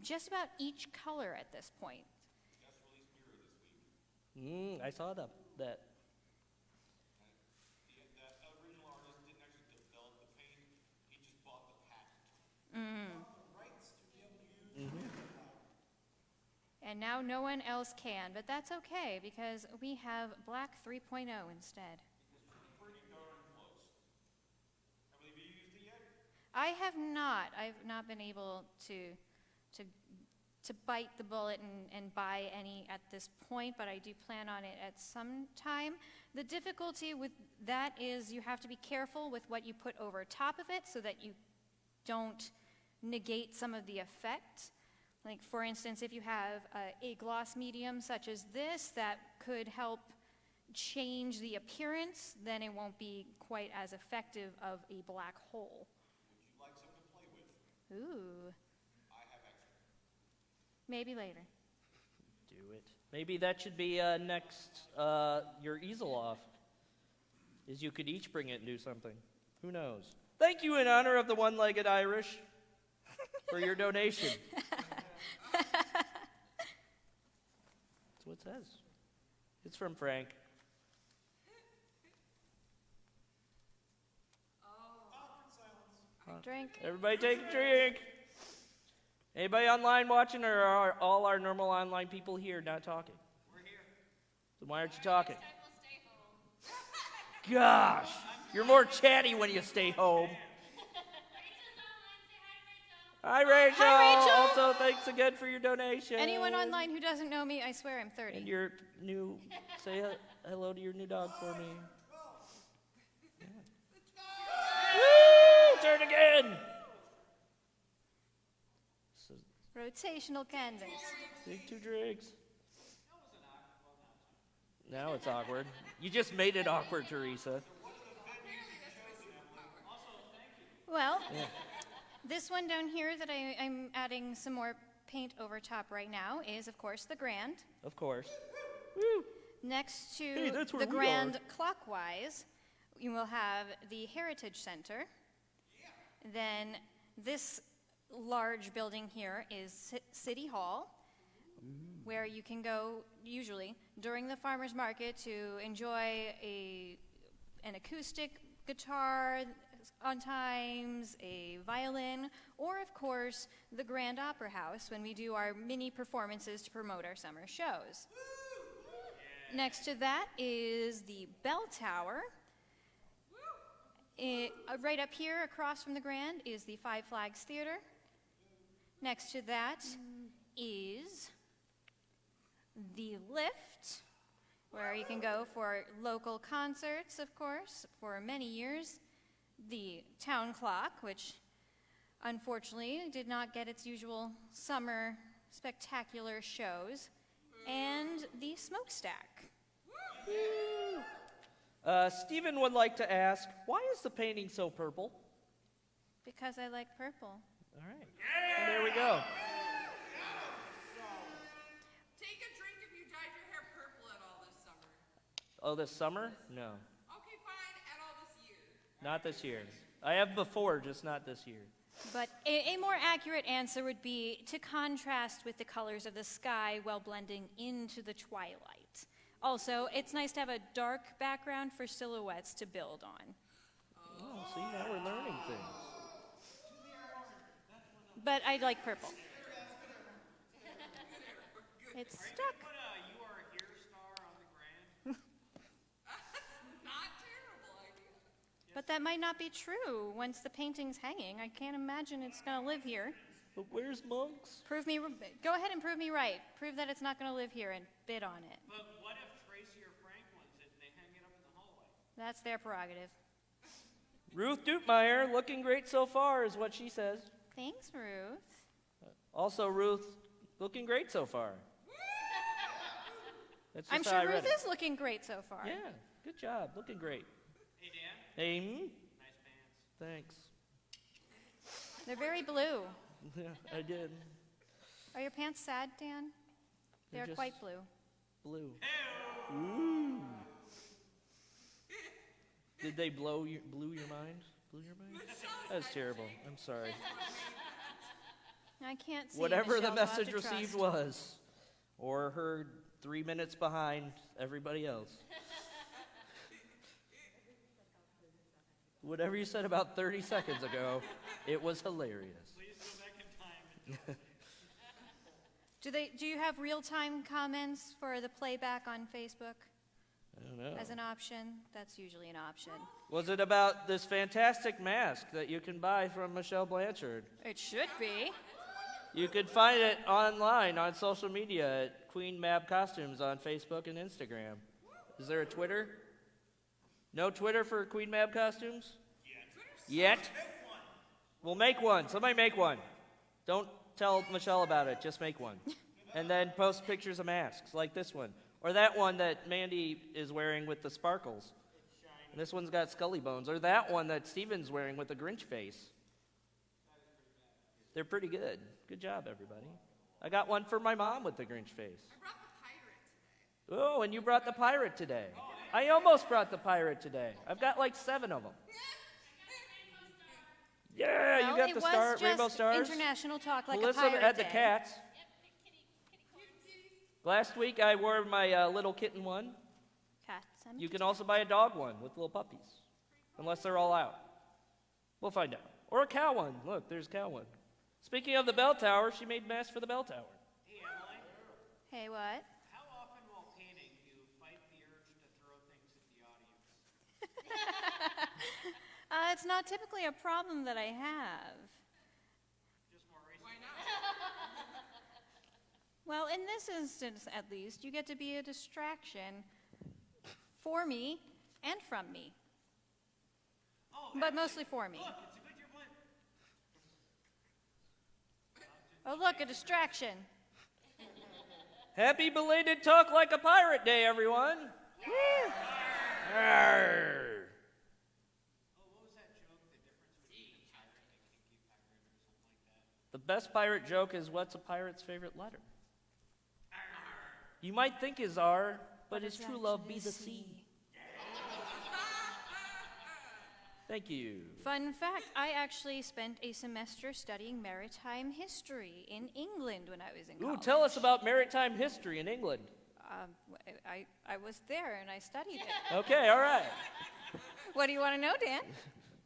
just about each color at this point. I saw that. That original artist didn't actually develop the paint. He just bought the patent. Bought the rights to be able to use the power. And now no one else can, but that's okay because we have Black 3.0 instead. Pretty darn close. Have you used it yet? I have not. I've not been able to bite the bullet and buy any at this point, but I do plan on it at some time. The difficulty with that is you have to be careful with what you put over top of it so that you don't negate some of the effect. Like, for instance, if you have a gloss medium such as this that could help change the appearance, then it won't be quite as effective of a black hole. Would you like some to play with? Ooh, I have extra. maybe later. Do it. Maybe that should be next, your easel off, is you could each bring it and do something. Who knows? Thank you in honor of the one-legged Irish for your donation. That's what it says. It's from Frank. Drink. Everybody take a drink. Anybody online watching, or are all our normal online people here not talking? We're here. So why aren't you talking? Next time we'll stay home. Gosh, you're more chatty when you stay home. Hi, Rachel. Hi, Rachel. Also, thanks again for your donation. Anyone online who doesn't know me, I swear I'm 30. And your new, say hello to your new dog for me. Yeah. Woo! Turn again. So, Rotational canvas. take 2 drinks. Now it's awkward. You just made it awkward, Teresa. Well, this one down here that I'm adding some more paint over top right now is, of course, the Grand. Of course. Woo! Next to Hey, that's where the we Grand are. clockwise, you will have the Heritage Center. Then this large building here is City Hall, where you can go usually during the farmers market to enjoy an acoustic guitar on times, a violin, or of course the Grand Opera House when we do our mini performances to promote our summer shows. Next to that is the Bell Tower. Right up here across from the Grand is the Five Flags Theater. Next to that is the Lift, where you can go for local concerts, of course, for many years. The Town Clock, which unfortunately did not get its usual summer spectacular shows, and the Smokestack. Stephen would like to ask, why is the painting so purple? Because I like purple. All right. And there we go. Take a drink if you dyed your hair purple at all this summer. Oh, this summer? No, Okay, fine, at all this year. not this year. I have before, just not this year. But a more accurate answer would be to contrast with the colors of the sky while blending into the twilight. Also, it's nice to have a dark background for silhouettes to build on. Oh, see, now we're learning things. But I like purple. It's stuck. Put a "You Are Here" star on the Grand. Not terrible idea. But that might not be true once the painting's hanging. I can't imagine it's going to live here. But where's Monks? Go ahead and prove me right. Prove that it's not going to live here and bid on it. But what if Tracy or Franklin's if they hang it up in the hallway? That's their prerogative. Ruth Dutmeyer, looking great so far, is what she says. Thanks, Ruth. Also, Ruth, looking great so far. That's I'm just how sure I read Ruth it. is looking great so far. Yeah, good job, looking great. Hey, Dan. Hey, Nice pants. thanks. They're very blue. Yeah, I did. Are your pants sad, Dan? They're They're just- quite blue. Blue. Ooh. Did they blew your mind? Blew your mind? That's terrible. I'm sorry. I can't see. Whatever the Michelle, I'll have message to received trust. was, or heard 3 minutes behind everybody else. Whatever you said about 30 seconds ago, it was hilarious. Please go back in time. Do you have real-time comments for the playback on Facebook I don't know. as an option? That's usually an option. Was it about this fantastic mask that you can buy from Michelle Blanchard? It should be. You can find it online on social media at Queen Mab Costumes on Facebook and Instagram. Is there a Twitter? No Twitter for Queen Mab Costumes? Yet? We'll make one. Somebody make one. Don't tell Michelle about it. Just make one. And then post pictures of masks like this one. Or that one that Mandy is wearing with the sparkles. And this one's got Scully bones. Or that one that Steven's wearing with the Grinch face. They're pretty good. Good job, everybody. I got one for my mom with the Grinch face. I brought the pirate today. Oh, and you brought the pirate today. I almost brought the pirate today. I've got like 7 of them. Yeah, Well, you got it the was star, just rainbow stars. International Talk Like Melissa a Pirate had the Day. cats. Last week I wore my little kitten one. Cats. You can also buy a dog one with little puppies, unless they're all out. We'll find out. Or a cow one. Look, there's a cow one. Speaking of the bell tower, she made masks for the bell tower. Hey, Emily. Hey, what? How often while painting do you fight the urge to throw things at the audience? that's not typically a problem that I have. Why not? Well, in this instance, at least, you get to be a distraction for me and from me. But mostly for me. Oh, look, a distraction. Happy belated Talk Like a Pirate Day, everyone. Woo! Arr. The best pirate joke is, what's a pirate's favorite letter? You might think is R, but his it's true love be actually the C. Thank you. Fun fact, I actually spent a semester studying maritime history in England when I was in Ooh, college. tell us about maritime history in England. I was there and I studied it. Okay, all right. What do you want to know, Dan?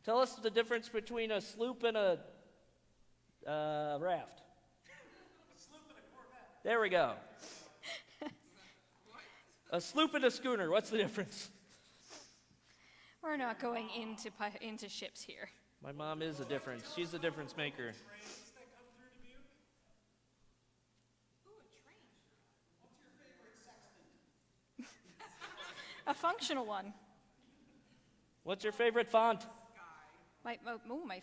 Tell us the difference between a sloop and a raft. There we go. A sloop and a schooner, what's the difference? We're not going into ships here. My mom is a difference. She's a difference maker. A functional one. What's your favorite font? My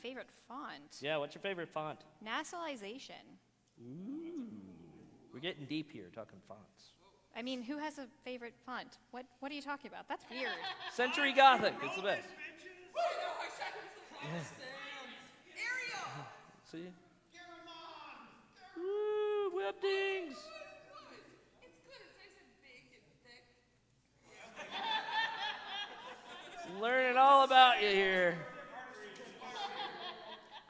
favorite font. Yeah, what's your favorite font? Nassalization. We're getting deep here, talking fonts. I mean, who has a favorite font? What are you talking about? That's weird. Century Gothic, it's the best. Ariel! See? Woo, webdings. It's good. It's nice and big and thick. Learning all about you here.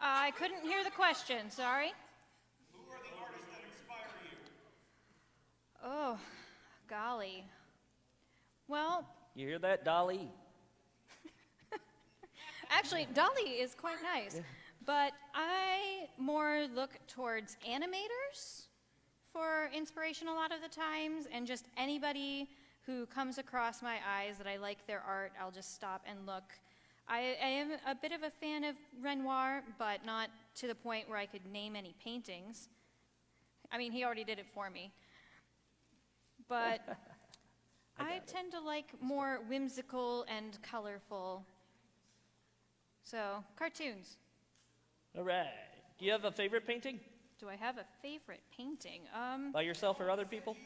I couldn't hear the question, sorry. Who are the artists that inspire you? Oh, golly. Well, You hear that, Dolly? actually, Dolly is quite nice. But I more look towards animators for inspiration a lot of the times, and just anybody who comes across my eyes that I like their art, I'll just stop and look. I am a bit of a fan of Renoir, but not to the point where I could name any paintings. I mean, he already did it for me. But I tend to like more whimsical and colorful. So, cartoons. All right. Do you have a favorite painting? Do I have a favorite painting? By yourself or other people?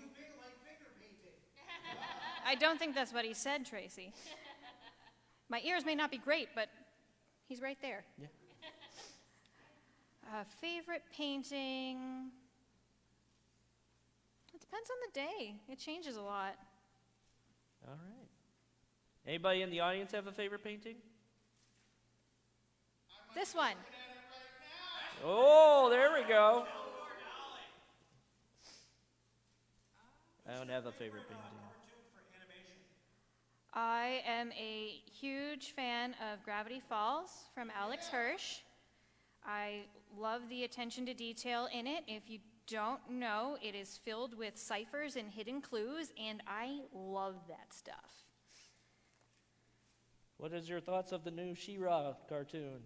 I don't think that's what he said, Tracy. My ears may not be great, but he's right there. Yeah. Favorite painting? It depends on the day. It changes a lot. All right. Anybody in the audience have a favorite painting? This one. Oh, there we go. I don't have a favorite painting. I am a huge fan of Gravity Falls from Alex Hirsch. I love the attention to detail in it. If you don't know, it is filled with ciphers and hidden clues, and I love that stuff. What is your thoughts of the new She-Ra cartoon?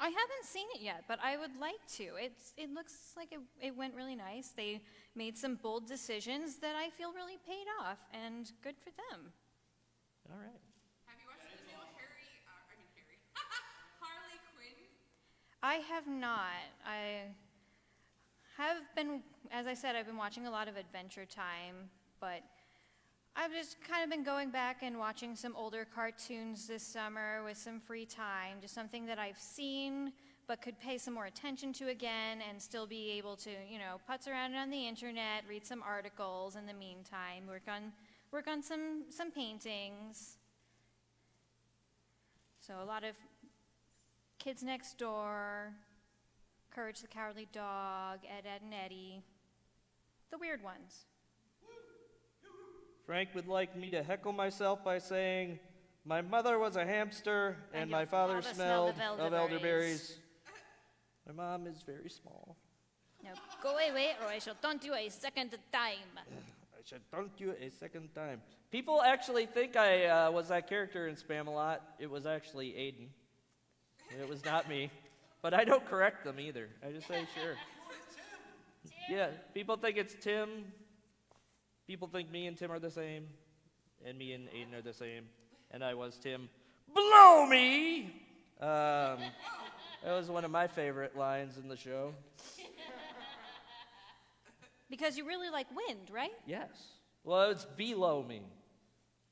I haven't seen it yet, but I would like to. It looks like it went really nice. They made some bold decisions that I feel really paid off, and good for them. All right. Have you watched the new Harley Quinn? I have not. I have been, as I said, I've been watching a lot of Adventure Time, but I've just kind of been going back and watching some older cartoons this summer with some free time, just something that I've seen but could pay some more attention to again and still be able to, putz around on the internet, read some articles in the meantime, work on some paintings. So a lot of Kids Next Door, Courage the Cowardly Dog, Ed, Ed, and Eddie, the weird ones. Frank would like me to heckle myself by saying, my mother was a hamster and my father smelled of elderberries. My mom is very small. Now go away or I shall taunt you a second time. I should taunt you a second time. People actually think I was that character in Spam-A-Lot. It was actually Aiden. It was not me. But I don't correct them either. I just say, sure. Yeah, people think it's Tim. People think me and Tim are the same. And me and Aiden are the same. And I was Tim. Blow me! That was one of my favorite lines in the show. Because you really like wind, right? Yes. Well, it's below me.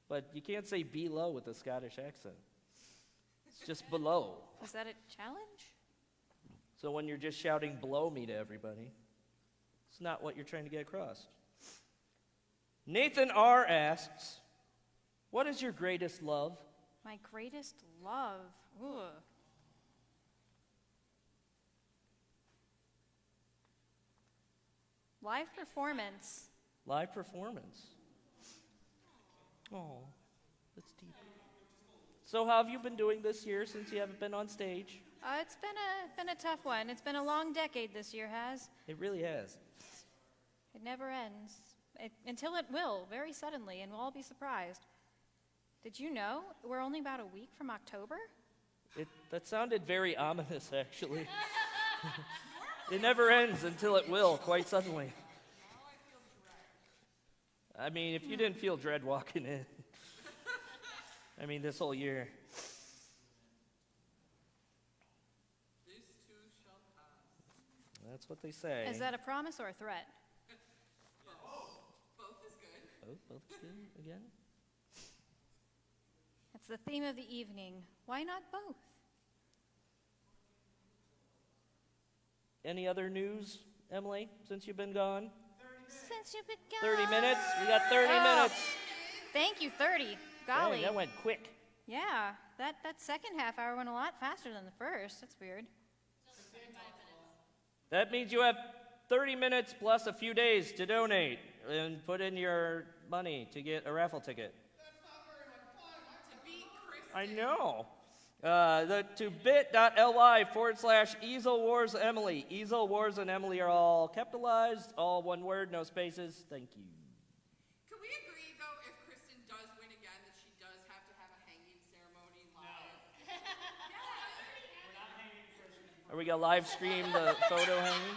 But you can't say below with a Scottish accent. It's just below. Is that a challenge? So when you're just shouting blow me to everybody, it's not what you're trying to get across. Nathan R. asks, what is your greatest love? My greatest love. Ooh. Live performance. Live performance. Oh, that's deep. So how have you been doing this year since you haven't been on stage? It's been a tough one. It's been a long decade this year has. It really has. It never ends. Until it will, very suddenly, and we'll all be surprised. Did you know we're only about a week from October? That sounded very ominous, actually. It never ends until it will, quite suddenly. I mean, if you didn't feel dread walking in, I mean, this whole year. This too shall pass. That's what they say. Is that a promise or a threat? Both is good. Both good again? It's the theme of the evening. Why not both? Any other news, Emily, since you've been gone? Since you've been 30 gone. minutes? We got 30 minutes. Thank you, 30. Golly. Dang, that went quick. Yeah, that second half hour went a lot faster than the first. That's weird. That means you have 30 minutes plus a few days to donate and put in your money to get a raffle ticket. To beat Chris. I know. To bit.ly/Easel Wars Emily. Easel Wars and Emily are all capitalized, all one word, no spaces. Thank you. Can we agree, though, if Kristen does win again, that she does have to have a hanging ceremony live? Are we going to live stream the photo hanging?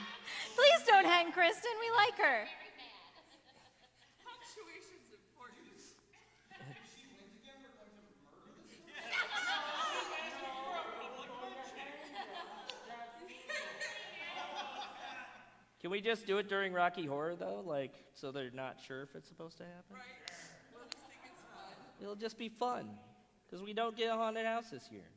Please don't hang Kristen. We like her. Punctuation's important. Can we just do it during Rocky Horror, though? Like, so they're not sure if it's supposed to happen? Right? We'll just think it's fun. It'll just be fun. Because we don't get a haunted house this year.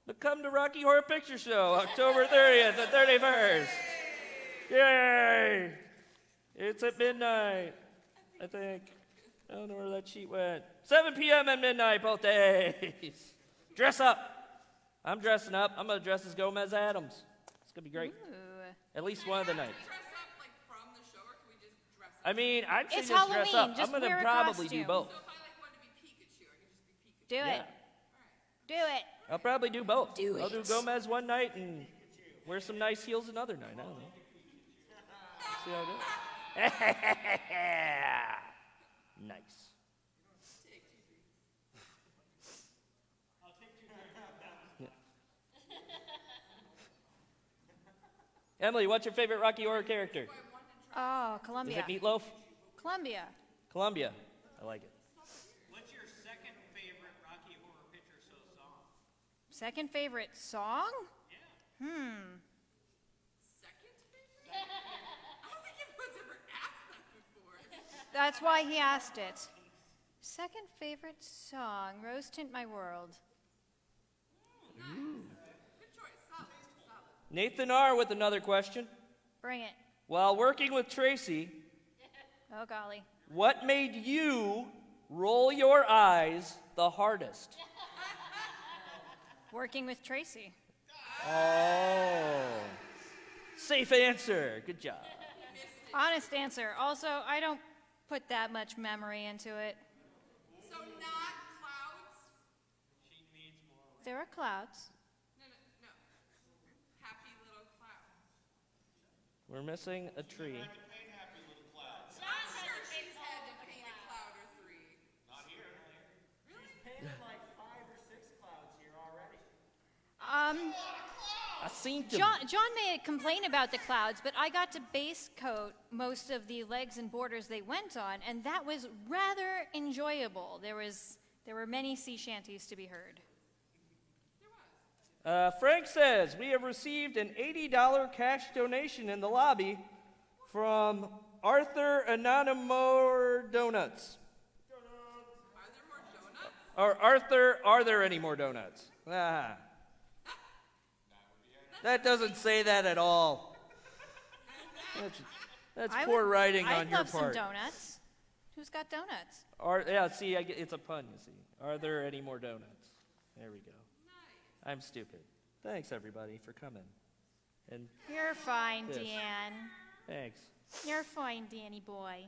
But come to Rocky Horror Picture Show, October 30th and 31st. Yay! It's at midnight, I think. I don't know where that sheet went. 7 p.m. and midnight, both days. Dress up. I'm dressing up. I'm going to dress as Gomez Adams. It's going to be great. Ooh. At least one of the nights. Dress up, like, from the show, or can we just dress up? I mean, I'd say It's just dress Halloween. up. Just I'm going wear to a probably do costume. both. So if I, like, wanted to be Pikachu, I could just be Pikachu. Do Yeah. it. Do it. I'll probably do both. Do I'll do it. Gomez one night and wear some nice heels another night. I don't know. See how it goes. Nice. Yeah. Emily, what's your favorite Rocky Horror character? Oh, Is Columbia. it Meatloaf? Columbia. Columbia. I like it. What's your second favorite Rocky Horror Picture Show song? Second favorite song? Second favorite? I don't think anyone's ever asked that before. That's why he asked it. Second favorite song, Rose Tint My World. Good choice. Solid. Nathan R. with another question. Bring it. While working with Tracy, Oh, golly. what made you roll your eyes the hardest? Working with Tracy. Oh. Safe answer. Good job. Honest answer. Also, I don't put that much memory into it. So not clouds? There are clouds. No. Happy little clouds. We're missing a tree. I'm sure she's had to paint a cloud or three. Not here. Really? seen them. John may complain about the clouds, but I got to base coat most of the legs and borders they went on, and that was rather enjoyable. There were many sea shanties to be heard. Frank says, we have received an $80 cash donation in the lobby from Arthur Anonymous Donuts. Or Arthur, are there any more donuts? Ah. That doesn't say that at all. That's poor writing on your I'd love part. some donuts. Who's got donuts? It's a pun, you see. Are there any more donuts? There we go. I'm stupid. Thanks, everybody, for coming. And You're fine, Yes. Dan. thanks. You're fine, Danny boy.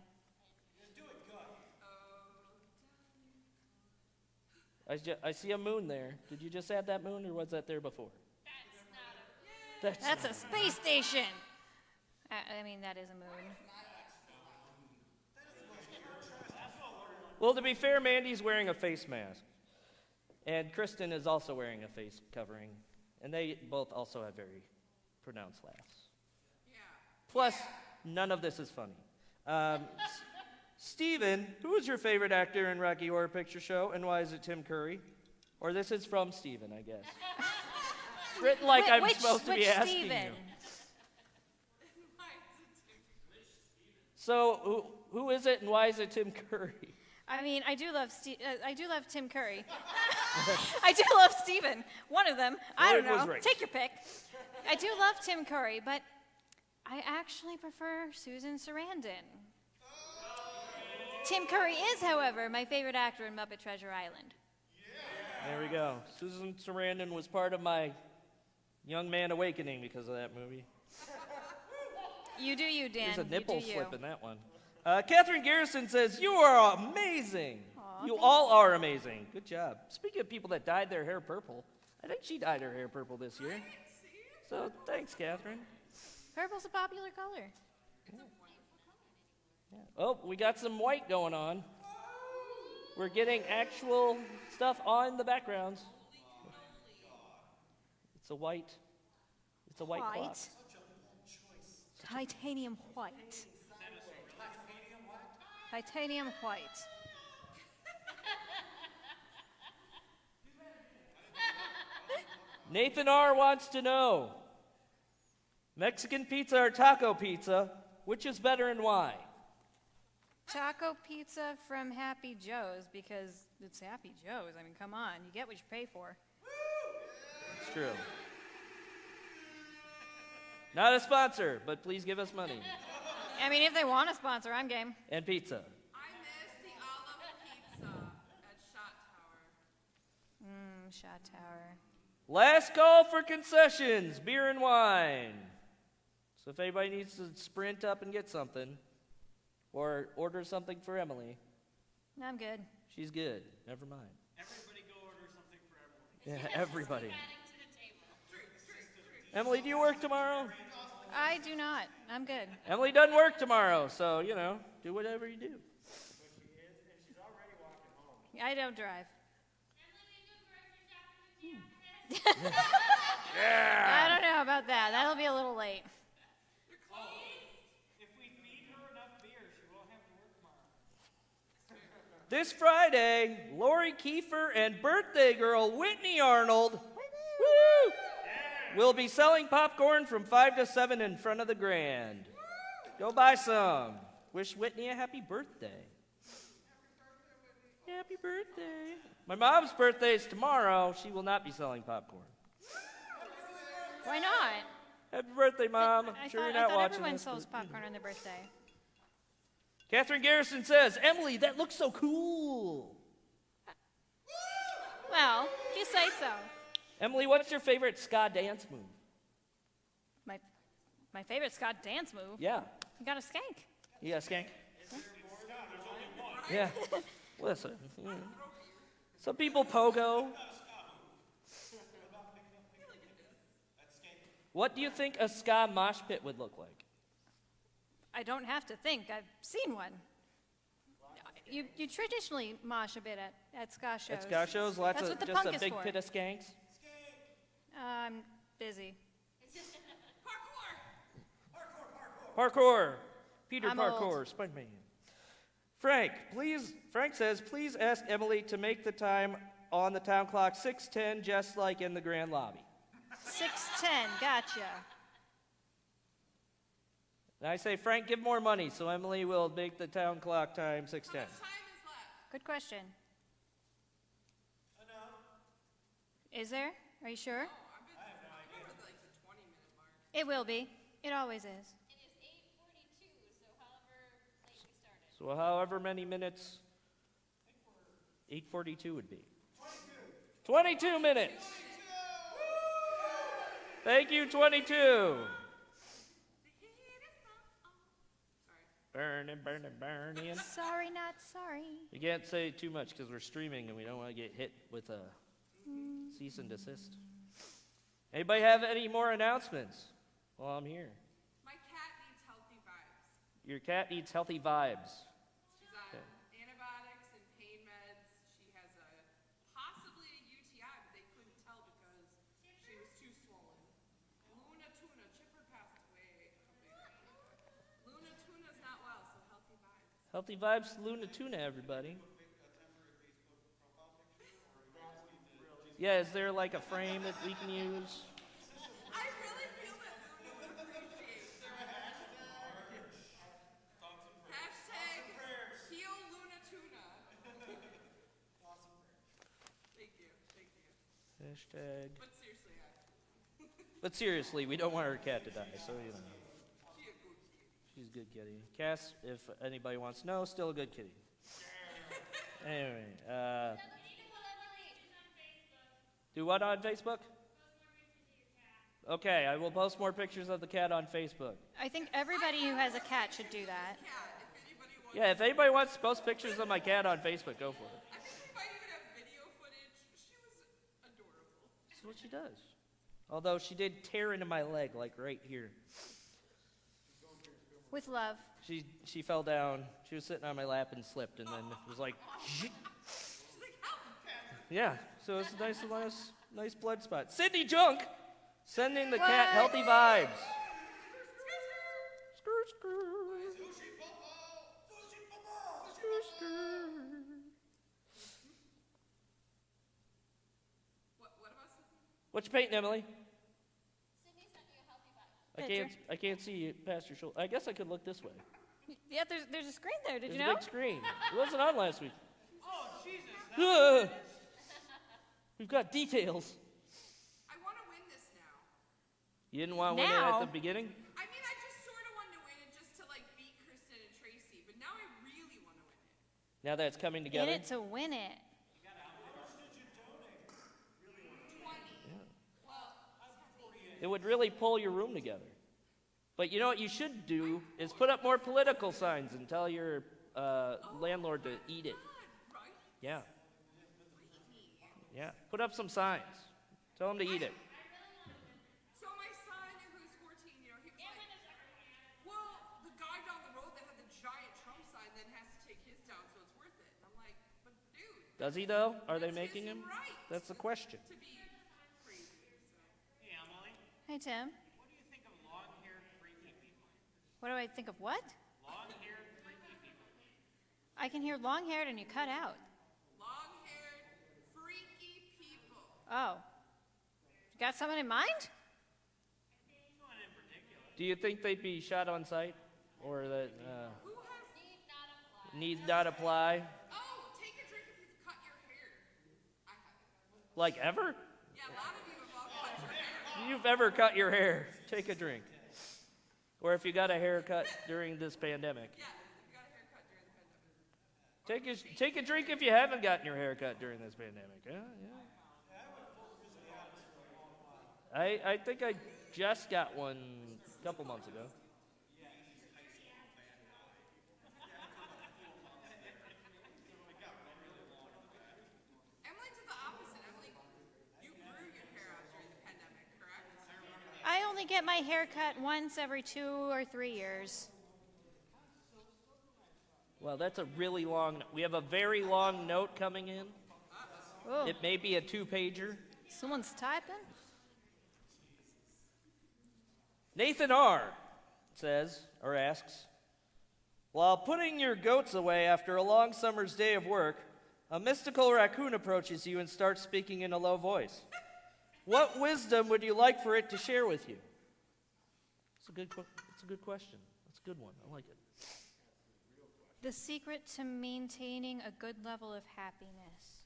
I see a moon there. Did you just add that moon, or was that there before? That's a space station. I mean, that is a moon. Well, to be fair, Mandy's wearing a face mask. And Kristen is also wearing a face covering. And they both also have very pronounced laughs. Plus, none of this is funny. Steven, who is your favorite actor in Rocky Horror Picture Show, and why is it Tim Curry? Or this is from Steven, I guess. It's written like I'm supposed to be asking Steven? you. So, who is it, and why is it Tim Curry? I mean, I do love Tim Curry. I do love Steven. One of them. I don't Lloyd was know. right. Take your pick. I do love Tim Curry, but I actually prefer Susan Sarandon. Tim Curry is, however, my favorite actor in Muppet Treasure Island. There we go. Susan Sarandon was part of my young man awakening because of that movie. You do you, Dan. There's a nipple you do you. slip in that one. Catherine Garrison says, you are amazing. Aw, You thank all are amazing. Good job. Speaking of people that dyed their hair purple, I think she dyed her hair purple this year. So thanks, Catherine. Purple's a popular color. Yeah. Oh, we got some white going on. We're getting actual stuff on the backgrounds. It's a white cloth. Titanium white. Titanium white. Nathan R. wants to know, Mexican pizza or taco pizza, which is better and why? Taco pizza from Happy Joe's because it's Happy Joe's. I mean, come on. You get what you pay for. It's true. Not a sponsor, but please give us money. I mean, if they want a sponsor, I'm game. And pizza. I miss the olive pizza at Shot Tower. Shot Tower. Last call for concessions, beer and wine. So if anybody needs to sprint up and get something, or order something for Emily, I'm good. she's good. Never mind. Everybody go order something for Emily. Yeah, everybody. Emily, do you work tomorrow? I do not. I'm good. Emily doesn't work tomorrow, so, do whatever you do. I don't drive. I don't know about that. That'll be a little late. If we feed her enough beer, she won't have to work tomorrow. This Friday, Lori Kiefer and birthday girl Whitney Arnold woo, will be selling popcorn from 5 to 7 in front of the Grand. Go buy some. Wish Whitney a happy birthday. Happy birthday. My mom's birthday is tomorrow. She will not be selling popcorn. Why not? Happy birthday, Mom. I'm I sure thought, you're not I thought watching everyone this, sells but- popcorn on their birthday. Catherine Garrison says, Emily, that looks so cool. Well, you say so. Emily, what's your favorite ska dance move? My favorite Scott dance move. Yeah. You got a skank. You got a skank? Yeah. Listen. Some people pogo. What do you think a ska mosh pit would look like? I don't have to think. I've seen one. You traditionally mosh a bit at ska shows. At ska shows, lots That's of what the just punk a is big for. pit of skanks. I'm busy. Parkour. Peter I'm Parkour, old. Spider-Man. Frank says, please ask Emily to make the time on the town clock 6:10, just like in the grand lobby. 6:10. Gotcha. And I say, Frank, give more money, so Emily will make the town clock time 6:10. How much time is left? Good question. Is there? Are you sure? I remember like the 20-minute mark. It will be. It always is. It is 8:42, so however late we started. So however many minutes 8:42 would be. 22 minutes. Thank you, 22. Burning, burning, burning. Sorry, not sorry. You can't say too much because we're streaming and we don't want to get hit with a cease and desist. Anybody have any more announcements while I'm here? My cat needs healthy vibes. Your cat needs healthy vibes. She's on antibiotics and pain meds. She has possibly a UTI, but they couldn't tell because she was too swollen. Luna Tuna, Chipper passed away. Luna Tuna's not well, so healthy vibes. Healthy vibes, Luna Tuna, everybody. Yeah, is there like a frame that we can use? I really feel that Luna would appreciate Hashtag heal Luna Tuna. Thank you. Hashtag. But seriously, But seriously, we don't want our cat to die, so you know. she a good kid. She's a good kitty. Cass, if anybody wants to know, still a good kitty. Anyway, do what on Facebook? Okay, I will post more pictures of the cat on Facebook. I think everybody who has a cat should do that. Cat, if anybody wants, Yeah, if anybody wants to post pictures of my cat on Facebook, go for it. I think we might even have video footage. She was adorable. That's what she does. Although she did tear into my leg, like right here. With love. She fell down. She was sitting on my lap and slipped, and then it was like, yeah. So it's a nice blood spot. Sydney Junk, sending the cat What? healthy vibes. Skrr, skrr. Skrr, skrr. What about something? What you painting, Emily? Sydney sent you a healthy vibe. I can't see you past your shoulder. I guess I could look this way. Yeah, there's a screen there. Did There's you a know? big screen. It wasn't on last week. Oh, Jesus. Ugh. We've got details. I want to win this now. You didn't want to win it at Now? the beginning? I mean, I just sort of wanted to win it just to like beat Kristen and Tracy, but now I really want to win it. Now that it's coming In together? it to win it. 20. It would really pull your room together. But you know what you should do is put up more political signs and tell your landlord to eat it. God, right? Yeah. Yeah. Put up some signs. Tell him to eat it. So my son, who's 14, he was like, well, the guy down the road that had the giant Trump sign then has to take his down, so it's worth it. And I'm like, but dude, Does he though? Are they That's making his him? right. That's the question. to be crazy. So. Hey, Emily, Hey, Tim. what do you think of long-haired, freaky people? What do I think of what? Long-haired, freaky people. I can hear long-haired and you cut out. Long-haired, freaky people. Oh. You got someone in mind? No one in particular. Do you think they'd be shot on sight? Or that Who has? need not apply? Oh, take a drink if you've cut your hair. I haven't. Like ever? Yeah, a lot of you have all cut your hair. If you've ever cut your hair, take a drink. Or if you got a haircut during this pandemic. Yeah, if you got a haircut during the pandemic. Take a drink if you haven't gotten your hair cut during this pandemic. Yeah, yeah. I think I just got one a couple months ago. Emily did the opposite. Emily, you grew your hair out during the pandemic, correct? I only get my hair cut once every 2 or 3 years. Well, that's a really long. We have a very long note coming in. Ooh, It may be a 2-pager. someone's typing? Nathan R. says, or asks, while putting your goats away after a long summer's day of work, a mystical raccoon approaches you and starts speaking in a low voice. What wisdom would you like for it to share with you? It's a good question. That's a good one. I like it. The secret to maintaining a good level of happiness.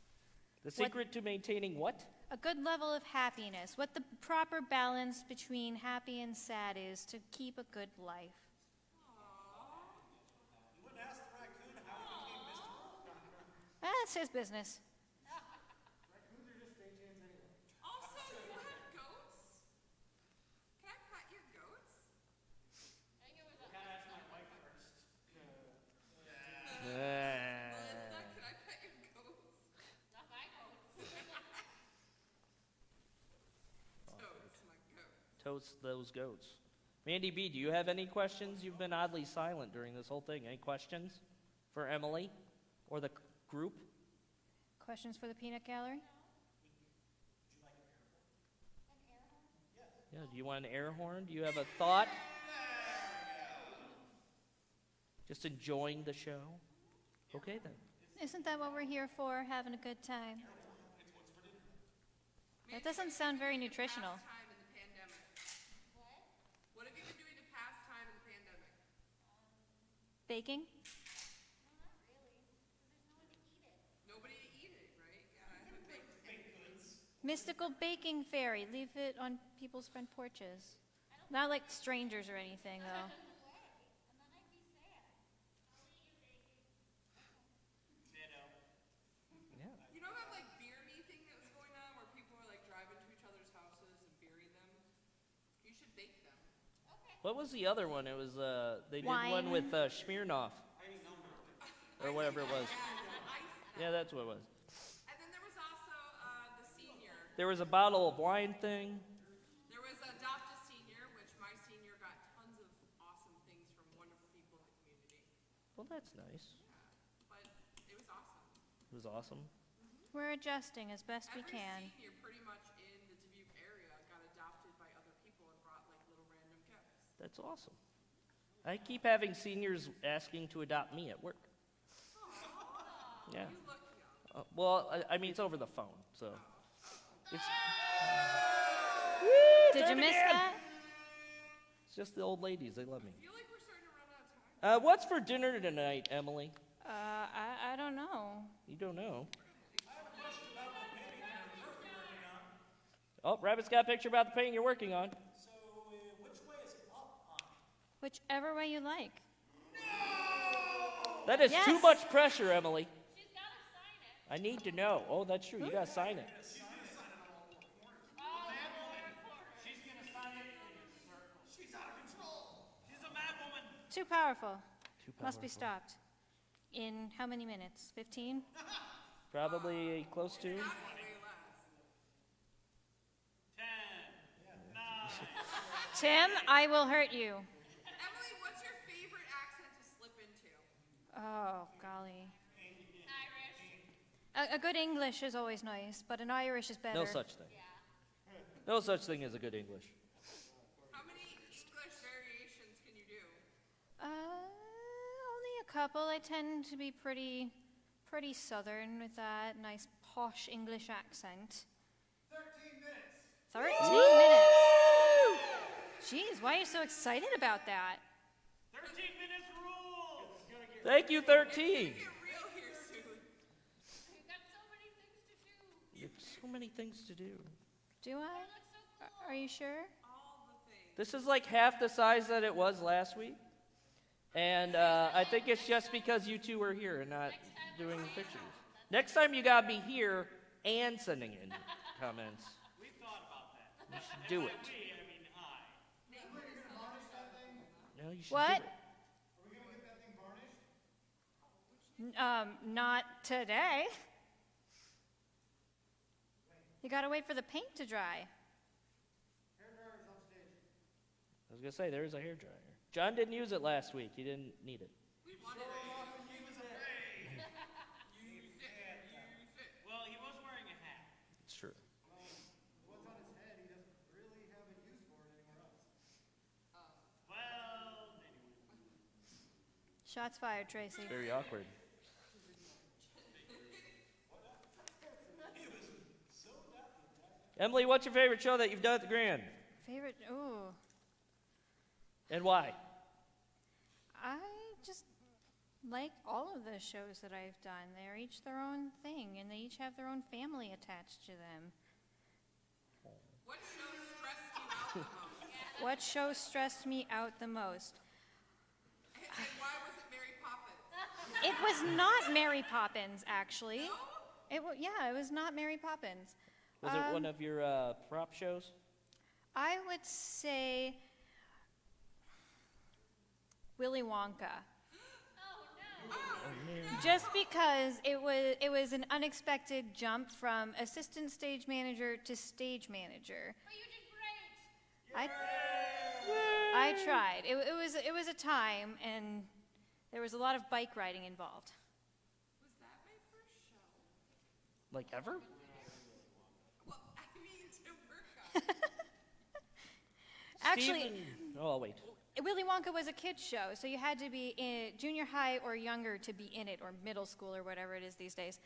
The secret to maintaining what? A good level of happiness. What the proper balance between happy and sad is to keep a good life. You wouldn't ask the raccoon how he became mystical? That's his business. Also, you have goats? Can I pet your goats? I think it was Gotta ask my wife first. Melissa, can I pet your goats? not my goat. Toads, my goat. Toast those goats. Mandy B, do you have any questions? You've been oddly silent during this whole thing. Any questions for Emily or the group? Questions for the peanut gallery? Yeah, do you want an air horn? Do you have a thought? Just enjoying the show? Okay then. Isn't that what we're here for, having a good time? That doesn't sound very nutritional. Past time in the pandemic. What have you been doing to pass time in the pandemic? Baking? Nobody to eat it, right? Yeah, I haven't baked. Mystical baking fairy. Leave it on people's front porches. Not like strangers or anything, though. Yeah. You know that like beer me thing that was going on where people were like driving to each other's houses and beering them? You should bake them. What was the other one? It was they did Wine. one with Smirnoff. Or whatever it was. Yeah, that's what it was. And then there was also the senior. There was a bottle of wine thing. There was Adopt a Senior, which my senior got tons of awesome things from wonderful people in the community. Well, that's nice. But it was awesome. It was awesome. We're adjusting as best we Every can. senior pretty much in the Dubuque area got adopted by other people and brought like little random gifts. That's awesome. I keep having seniors asking to adopt me at work. Yeah. You look young. Well, I mean, it's over the phone, so. It's, Did you miss that? it's just the old ladies. They love me. I feel like we're starting to run out of time. What's for dinner tonight, Emily? I don't know. You don't know. Oh, Rabbit's got a picture about the painting you're working on. So, which way is up on it? Whichever way you like. That is too Yes. much pressure, Emily. She's got to sign it. I need to know. Oh, that's true. You gotta sign it. She's gonna sign it in a circle. She's out of control. She's a mad woman. Too powerful. Too Must be powerful. stopped. In how many minutes? 15? Probably close to. Way less. 10, 9. Tim, I will hurt you. Emily, what's your favorite accent to slip into? Oh, golly. Irish. A good English is always nice, but an Irish is better. No such thing. No such thing as a good English. How many English variations can you do? Only a couple. I tend to be pretty southern with that nice posh English accent. 13 minutes. 13 minutes. Jeez, why are you so excited about that? 13 minutes rule. Thank you, 13. Get real here soon. We've got so many things to do. There's so many things to do. Do I? Looks so cool. Are you sure? All the things. This is like half the size that it was last week. And I think it's just because you two are here and not doing pictures. Next time you gotta be here and sending in comments. We thought about that. You should do it. We, I mean I. No, you should What? do it. Not today. You gotta wait for the paint to dry. I was gonna say, there is a hairdryer. John didn't use it last week. He didn't need it. We wanted it. Well, he was wearing a hat. It's true. Well, Shots fired, Tracy. Very awkward. Emily, what's your favorite show that you've done at the Grand? Favorite? Ooh. And why? I just like all of the shows that I've done. They're each their own thing, and they each have their own family attached to them. What show stressed you out the most? What show stressed me out the most? And why was it Mary Poppins? It was not Mary Poppins, actually. It was not Mary Poppins. Was it one of your prop shows? I would say Willy Wonka. Just because it was an unexpected jump from assistant stage manager to stage manager. Oh, you did great. I tried. It was a time, and there was a lot of bike riding involved. Was that my first show? Like ever? Well, I mean, to work on. Actually, Steven- oh, wait. Willy Wonka was a kid's show, so you had to be in junior high or younger to be in it, or middle school or whatever it is these days.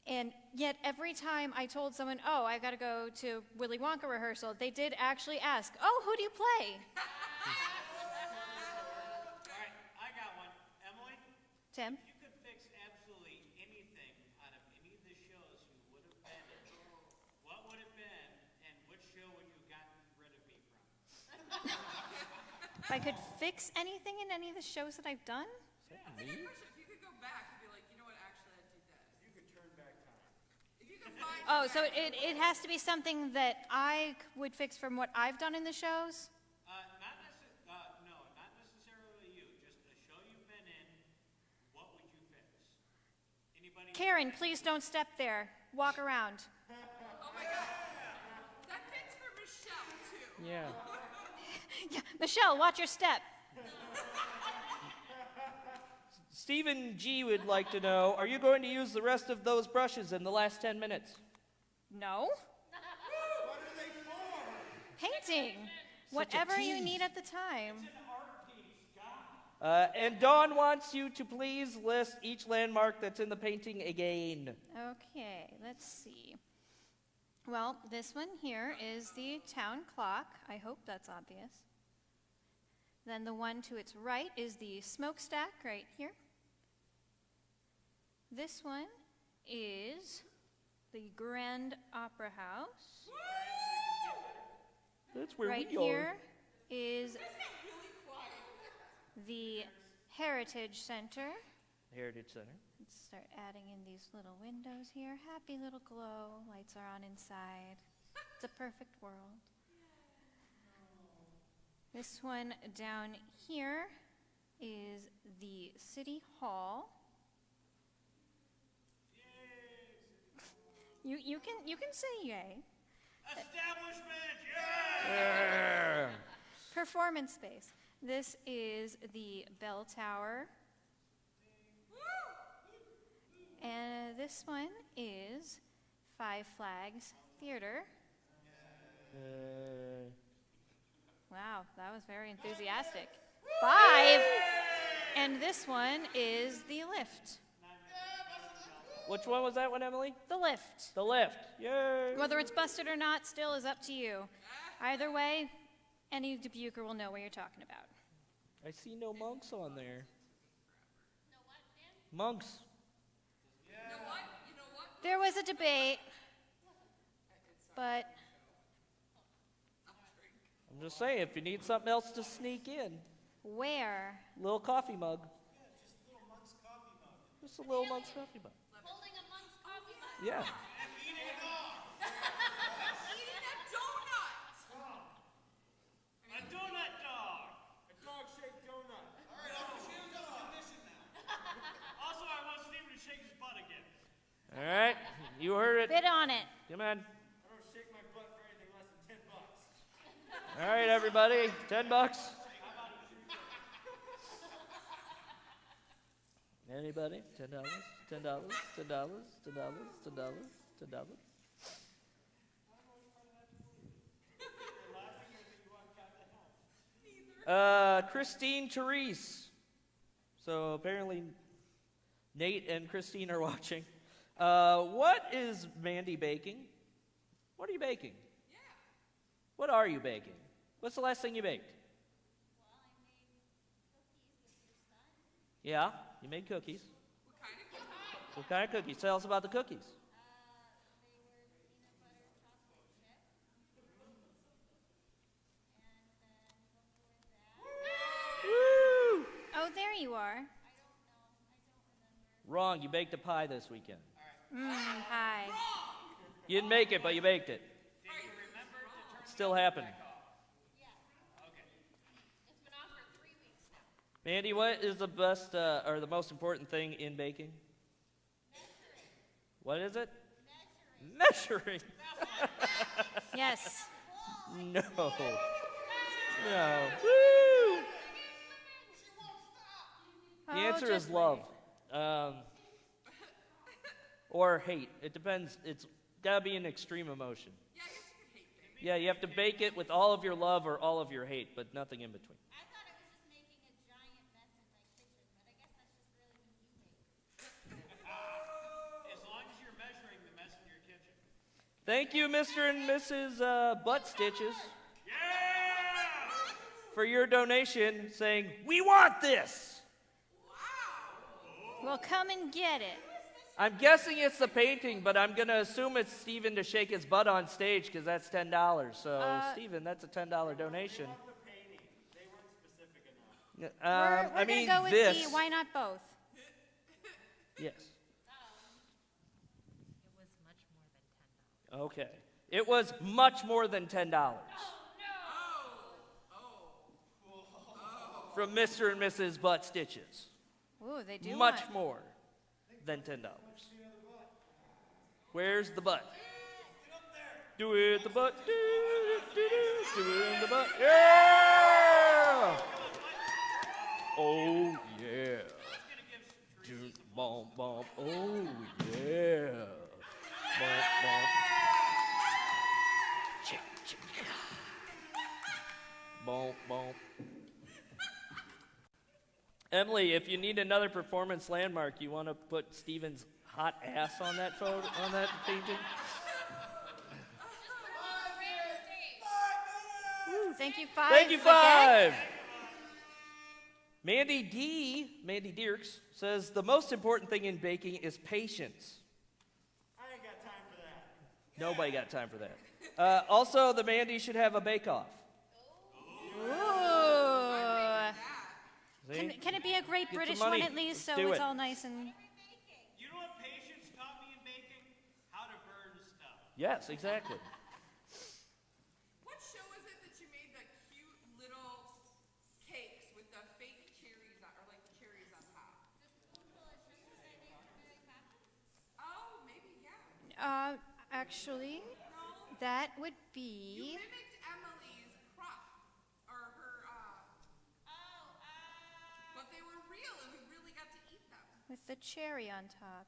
And yet every time I told someone, oh, I got to go to Willy Wonka rehearsal, they did actually ask, oh, who do you play? All right, I got one. Emily, Tim? if you could fix absolutely anything out of any of the shows you would have been in, what would it been, and which show would you have gotten rid of me from? If I could fix anything in any of the shows that I've done? That's a good question. If you could go back and be like, you know what, actually, I'd do this. You could turn back time. If you could find. Oh, so it has to be something that I would fix from what I've done in the shows? No, not necessarily you. Just a show you've been in. What would you fix? Anybody? Karen, please don't step there. Walk around. Oh my God. That fits for Michelle, too. Yeah. Yeah, Michelle, watch your step. Stephen G. would like to know, are you going to use the rest of those brushes in the last 10 minutes? No. What are they for? Painting. Whatever you need at the time. It's an art piece, God. And Dawn wants you to please list each landmark that's in the painting again. Okay, let's see. Well, this one here is the town clock. I hope that's obvious. Then the one to its right is the smokestack right here. This one is the Grand Opera House. That's where Right we are. here is the Heritage Center. Heritage Center. Let's start adding in these little windows here. Happy little glow. Lights are on inside. It's a perfect world. This one down here is the City Hall. You can say yay. Establishment, yeah! Yeah. Performance space. This is the Bell Tower. And this one is Five Flags Theater. Wow, that was very enthusiastic. 5. And this one is the lift. Which one was that one, Emily? The lift. The lift. Yay! Whether it's busted or not still is up to you. Either way, any debuker will know what you're talking about. I see no monks on there. No what, Dan? Monks. You know what? You know what? There was a debate, but I'm just saying, if you need something else to sneak in, where? little coffee mug. Just a little monk's coffee mug. Just a little monk's coffee mug. Holding a monk's coffee mug. Yeah. And eating a dog. Eating a donut. A donut dog. A dog-shaped donut. All right, Uncle Jim's on a mission now. Also, I want Steven to shake his butt again. All right. You heard it. Bid on it. Come on. I don't shake my butt for anything less than $10. All right, everybody. $10. Anybody? $10? $10? $10? $10? $10? $10? $10? Christine Therese. So apparently Nate and Christine are watching. What is Mandy baking? What are you baking? Yeah. What are you baking? What's the last thing you baked? Well, I made cookies with your son. Yeah, you made cookies. What kind of cookies? What kind of cookies? Tell us about the cookies. They were peanut butter chocolate chip. And then before that, Woo! Oh, there you are. I don't remember. Wrong, you baked a pie this weekend. Hi. You didn't make it, but you baked it. It's still happening. It's been off for 3 weeks now. Mandy, what is the best or the most important thing in baking? What is it? Measuring. Yes. No. No. Woo! The answer is just love. Or hate. It depends. It's got to be an extreme emotion. Yeah, I guess you could hate baking. Yeah, you have to bake it with all of your love or all of your hate, but nothing in between. I thought it was just making a giant mess in my kitchen, but I guess that's just really when you bake. As long as you're measuring the mess in your kitchen. Thank you, Mr. and Mrs. Butt Stitches, for your donation saying, "We want this." Well, come and get it. I'm guessing it's the painting, but I'm going to assume it's Steven to shake his butt on stage because that's $10. So, Steven, that's a $10 donation. We're I gonna mean, go with this. D. Why not both? Yes. It was much more than $10. Okay. It was much more than $10. From Mr. and Mrs. Butt Stitches. Ooh, they do Much want. more than $10. Where's the butt? Do it in the butt. Do it in the butt. Yeah! Oh, yeah. Do, bom, bom. Oh, yeah. Bom, bom. Chick, chick. Bom, bom. Emily, if you need another performance landmark, you want to put Steven's hot ass on that photo, on that painting? Thank you, Five. Thank you, again. 5. Mandy Dierks says the most important thing in baking is patience. I ain't got time for that. Nobody got time for that. Also, the Mandy should have a bake-off. Ooh. See? Can it be a great Get some British money. one at least, so Let's do it's it. all nice and... You know what patience taught me in baking? How to burn stuff. Yes, exactly. What show is it that you made the cute little cakes with the fake cherries on, or like the cherries on top? Oh, maybe, yeah. Actually, that would You be... mimicked Emily's crop, or her, but they were real and we really got to eat them. with the cherry on top.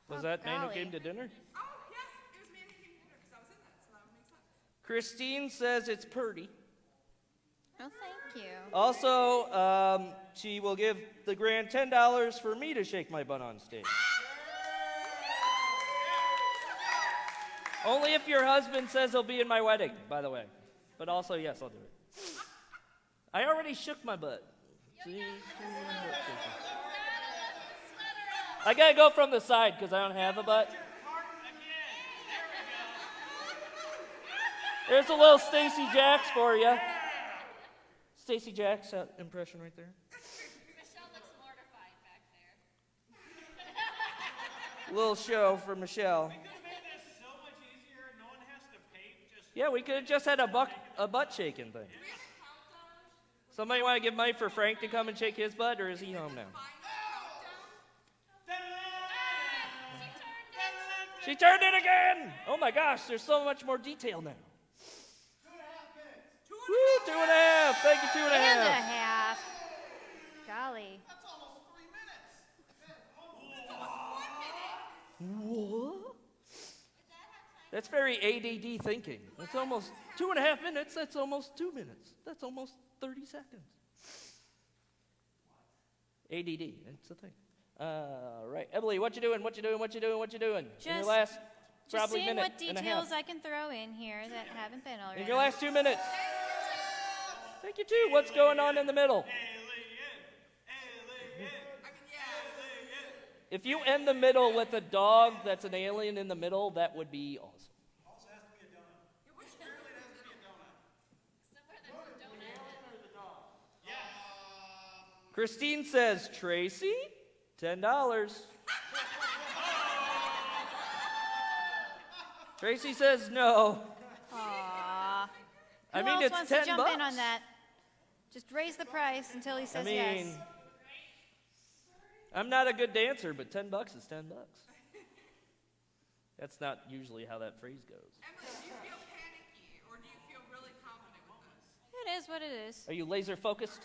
Was Oh, that man who golly. came to dinner? Oh, yes, it was Manny came to dinner because I was in that, so that would make sense. Christine says it's purty. Oh, thank you. Also, she will give the grand $10 for me to shake my butt on stage. Only if your husband says he'll be in my wedding, by the way. But also, yes, I'll do it. I already shook my butt. See? I gotta go from the side because I don't have a butt. There's a little Stacy Jacks for you. Stacy Jacks impression right there. Michelle looks mortified back there. Little show for Michelle. We could have made this so much easier. No one has to pay. Just Yeah, we could have just had a butt shaking thing. Somebody want to give money for Frank to come and shake his butt, or is he home now? She turned it again! Oh my gosh, there's so much more detail now. 2.5 minutes. Woo, 2.5. Thank you, 2.5. And a half. Golly. That's almost 3 minutes. What? That's very ADD thinking. That's almost 2.5 minutes. That's almost 2 minutes. That's almost 30 seconds. ADD, it's a thing. Right, Emily, what you doing? In your Just- last Just probably seeing minute what and a details half. I can throw in here that haven't been already. In your last 2 minutes. Thank you too. What's going on in the middle? If you end the middle with a dog that's an alien in the middle, that would be awesome. Also has to be a donut. Surely it has to be a donut. Somewhere there's a donut. Christine says, Tracy, $10. Tracy says no. Aww. I Who mean, else it's wants $10. to jump in on that? Just raise the price until he says yes. I'm not a good dancer, but $10 is $10. That's not usually how that phrase goes. Emily, do you feel panicky or do you feel really confident with this? It is what it is. Are you laser focused?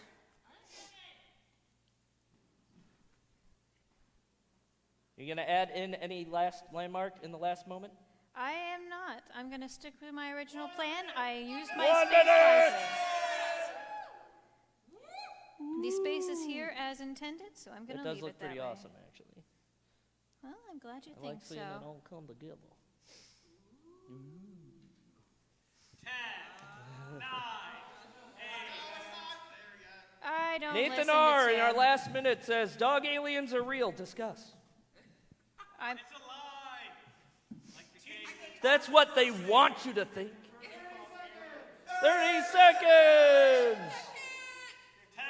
You gonna add in any last landmark in the last moment? I am not. I'm going to stick with my original plan. I used my 1 space minute! wisely. The space is here as intended, so I'm going It to does leave look it that pretty way. awesome, actually. Well, I'm glad you I think like seeing it so. all come together. 10, 9, 8. I don't Nathan listen R. to in our Tim. last minute says, dog aliens are real. Discuss. I'm, It's a lie. Like the cake. That's what they want you to think. 30 seconds! 10,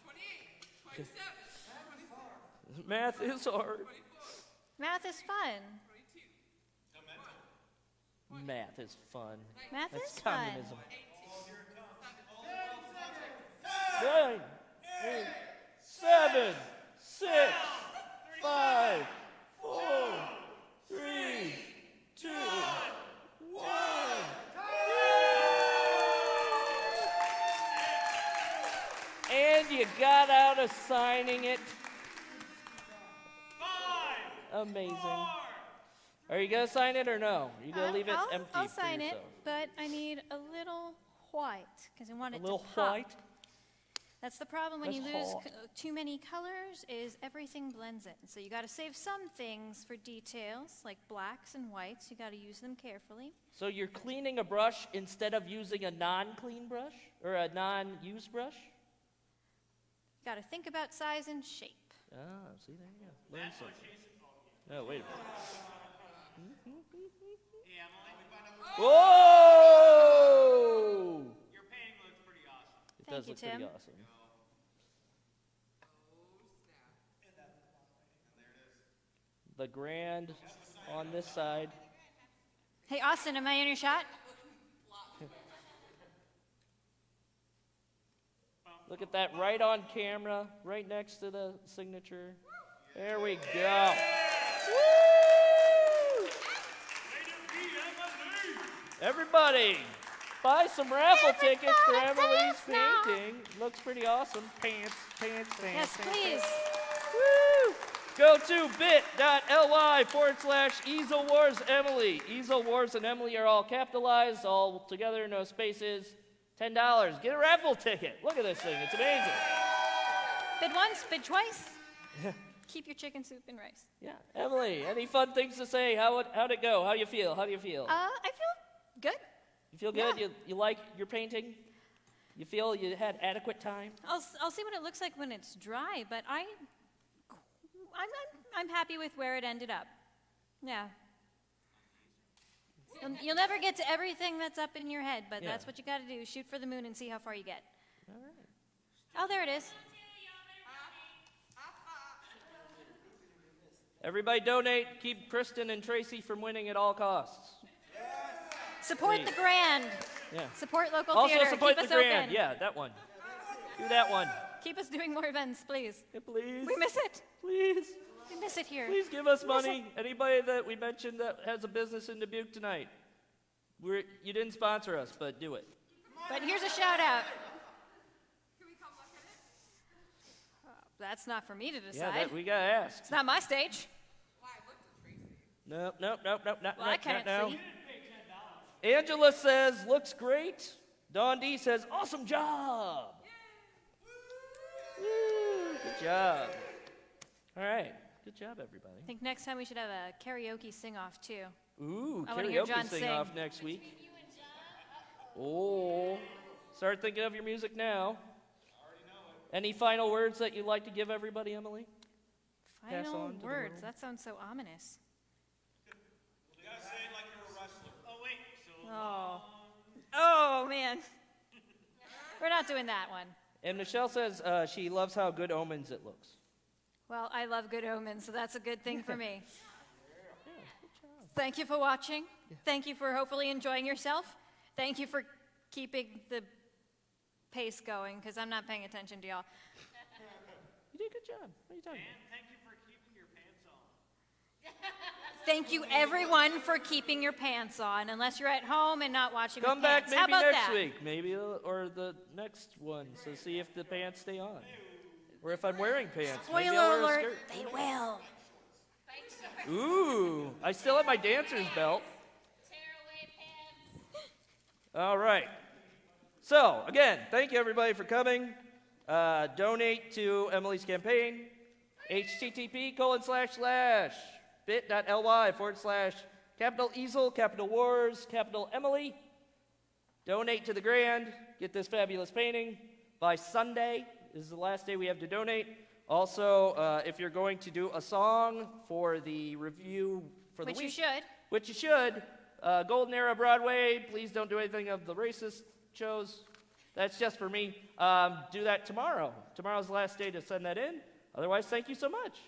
28, 27, 26, Math is hard. math is fun. 22, Math is fun. Math That's is fun. communism. 9, 8, 7, 6, 5, 4, 3, 2, 1. And you got out of signing it. 5, Amazing. Are you gonna sign it or no? Are you gonna leave it empty I'll for sign it, yourself? but I need a little white because I want A it little to pop. white. That's the problem when you That's lose hot. too many colors is everything blends in. So you got to save some things for details like blacks and whites. You got to use them carefully. So you're cleaning a brush instead of using a non-clean brush or a non-used brush? You got to think about size and shape. Ah, see, there you go. Learn something. No, wait a minute. Hey, Emily, we found out Whoa! your painting looks pretty awesome. It Thank does you, look pretty Tim. awesome. The grand on this side. Hey, Austin, am I in your shot? Look at that right on camera, right next to the signature. There we go. Woo! Everybody, buy some raffle tickets for Everybody Emily's dance now. painting. Looks pretty awesome. Pants. Yes, please. Woo! Go to bit.ly/Easel Wars Emily. Easel Wars and Emily are all capitalized, all together, no spaces. $10. Get a raffle ticket. Look at this thing. It's amazing. Bid once, bid twice. Keep your chicken soup and rice. Yeah. Emily, any fun things to say? How'd it go? How do you feel? I feel good. You feel good? yeah. You like your painting? You feel you had adequate time? I'll see what it looks like when it's dry, but I'm happy with where it ended up. Yeah. You'll never get to everything that's up in your head, but Yeah. that's what you got to do. Shoot for the moon and see how far you get. All right. Oh, there it is. Everybody donate. Keep Kristen and Tracy from winning at all costs. Support Please. the grand. Yeah. Support local Also theater. support Keep the us grand. open. Yeah, that one. Do that one. Keep us doing more events, please. Yeah, please. We miss it. Please. We miss it here. Please give us money. Anybody that we mentioned that has a business in Dubuque tonight. You didn't sponsor us, but do it. But here's a shout out. Can we come look at it? That's not for me to Yeah, decide. we gotta ask. It's not my stage. Well, I looked at Tracy. Nope, not Well, I can't now. see. Angela says, looks great. Dawn D says, awesome job. Woo, good job. All right. Good job, everybody. I think next time we should have a karaoke sing-off, too. Ooh, I wanna hear karaoke John sing-off sing. next week. Oh, start thinking of your music now. Any final words that you'd like to give everybody, Emily? Pass Final on to the words. world. That sounds so ominous. You gotta say it like you're a wrestler. Oh, wait. So Oh. Oh, man. We're not doing that one. And Michelle says she loves how good omens it looks. Well, I love good omens, so that's a good thing for me. Thank you for watching. Thank you for hopefully enjoying yourself. Thank you for keeping the pace going, because I'm not paying attention to y'all. You did a good job. What are you talking and thank you for keeping your pants on. Thank you, everyone, for keeping your pants on, unless you're at home and not watching Come with back pants. How maybe about next that? week, maybe, or the next one, so see if the pants stay on. Or if I'm wearing pants. Maybe I'll Spoiler wear a alert, skirt. they will. Ooh, I still have my dancer's belt. Tear away pants. All right. So, again, thank you everybody for coming. Donate to Emily's campaign. http://bit.ly/capital Easel, capital Wars, capital Emily. Donate to the Grand. Get this fabulous painting. By Sunday is the last day we have to donate. Also, if you're going to do a song for the review for the Which week, you should. which you should. Golden Era Broadway, please don't do anything of the racist shows. That's just for me. Do that tomorrow. Tomorrow's the last day to send that in. Otherwise, thank you so much.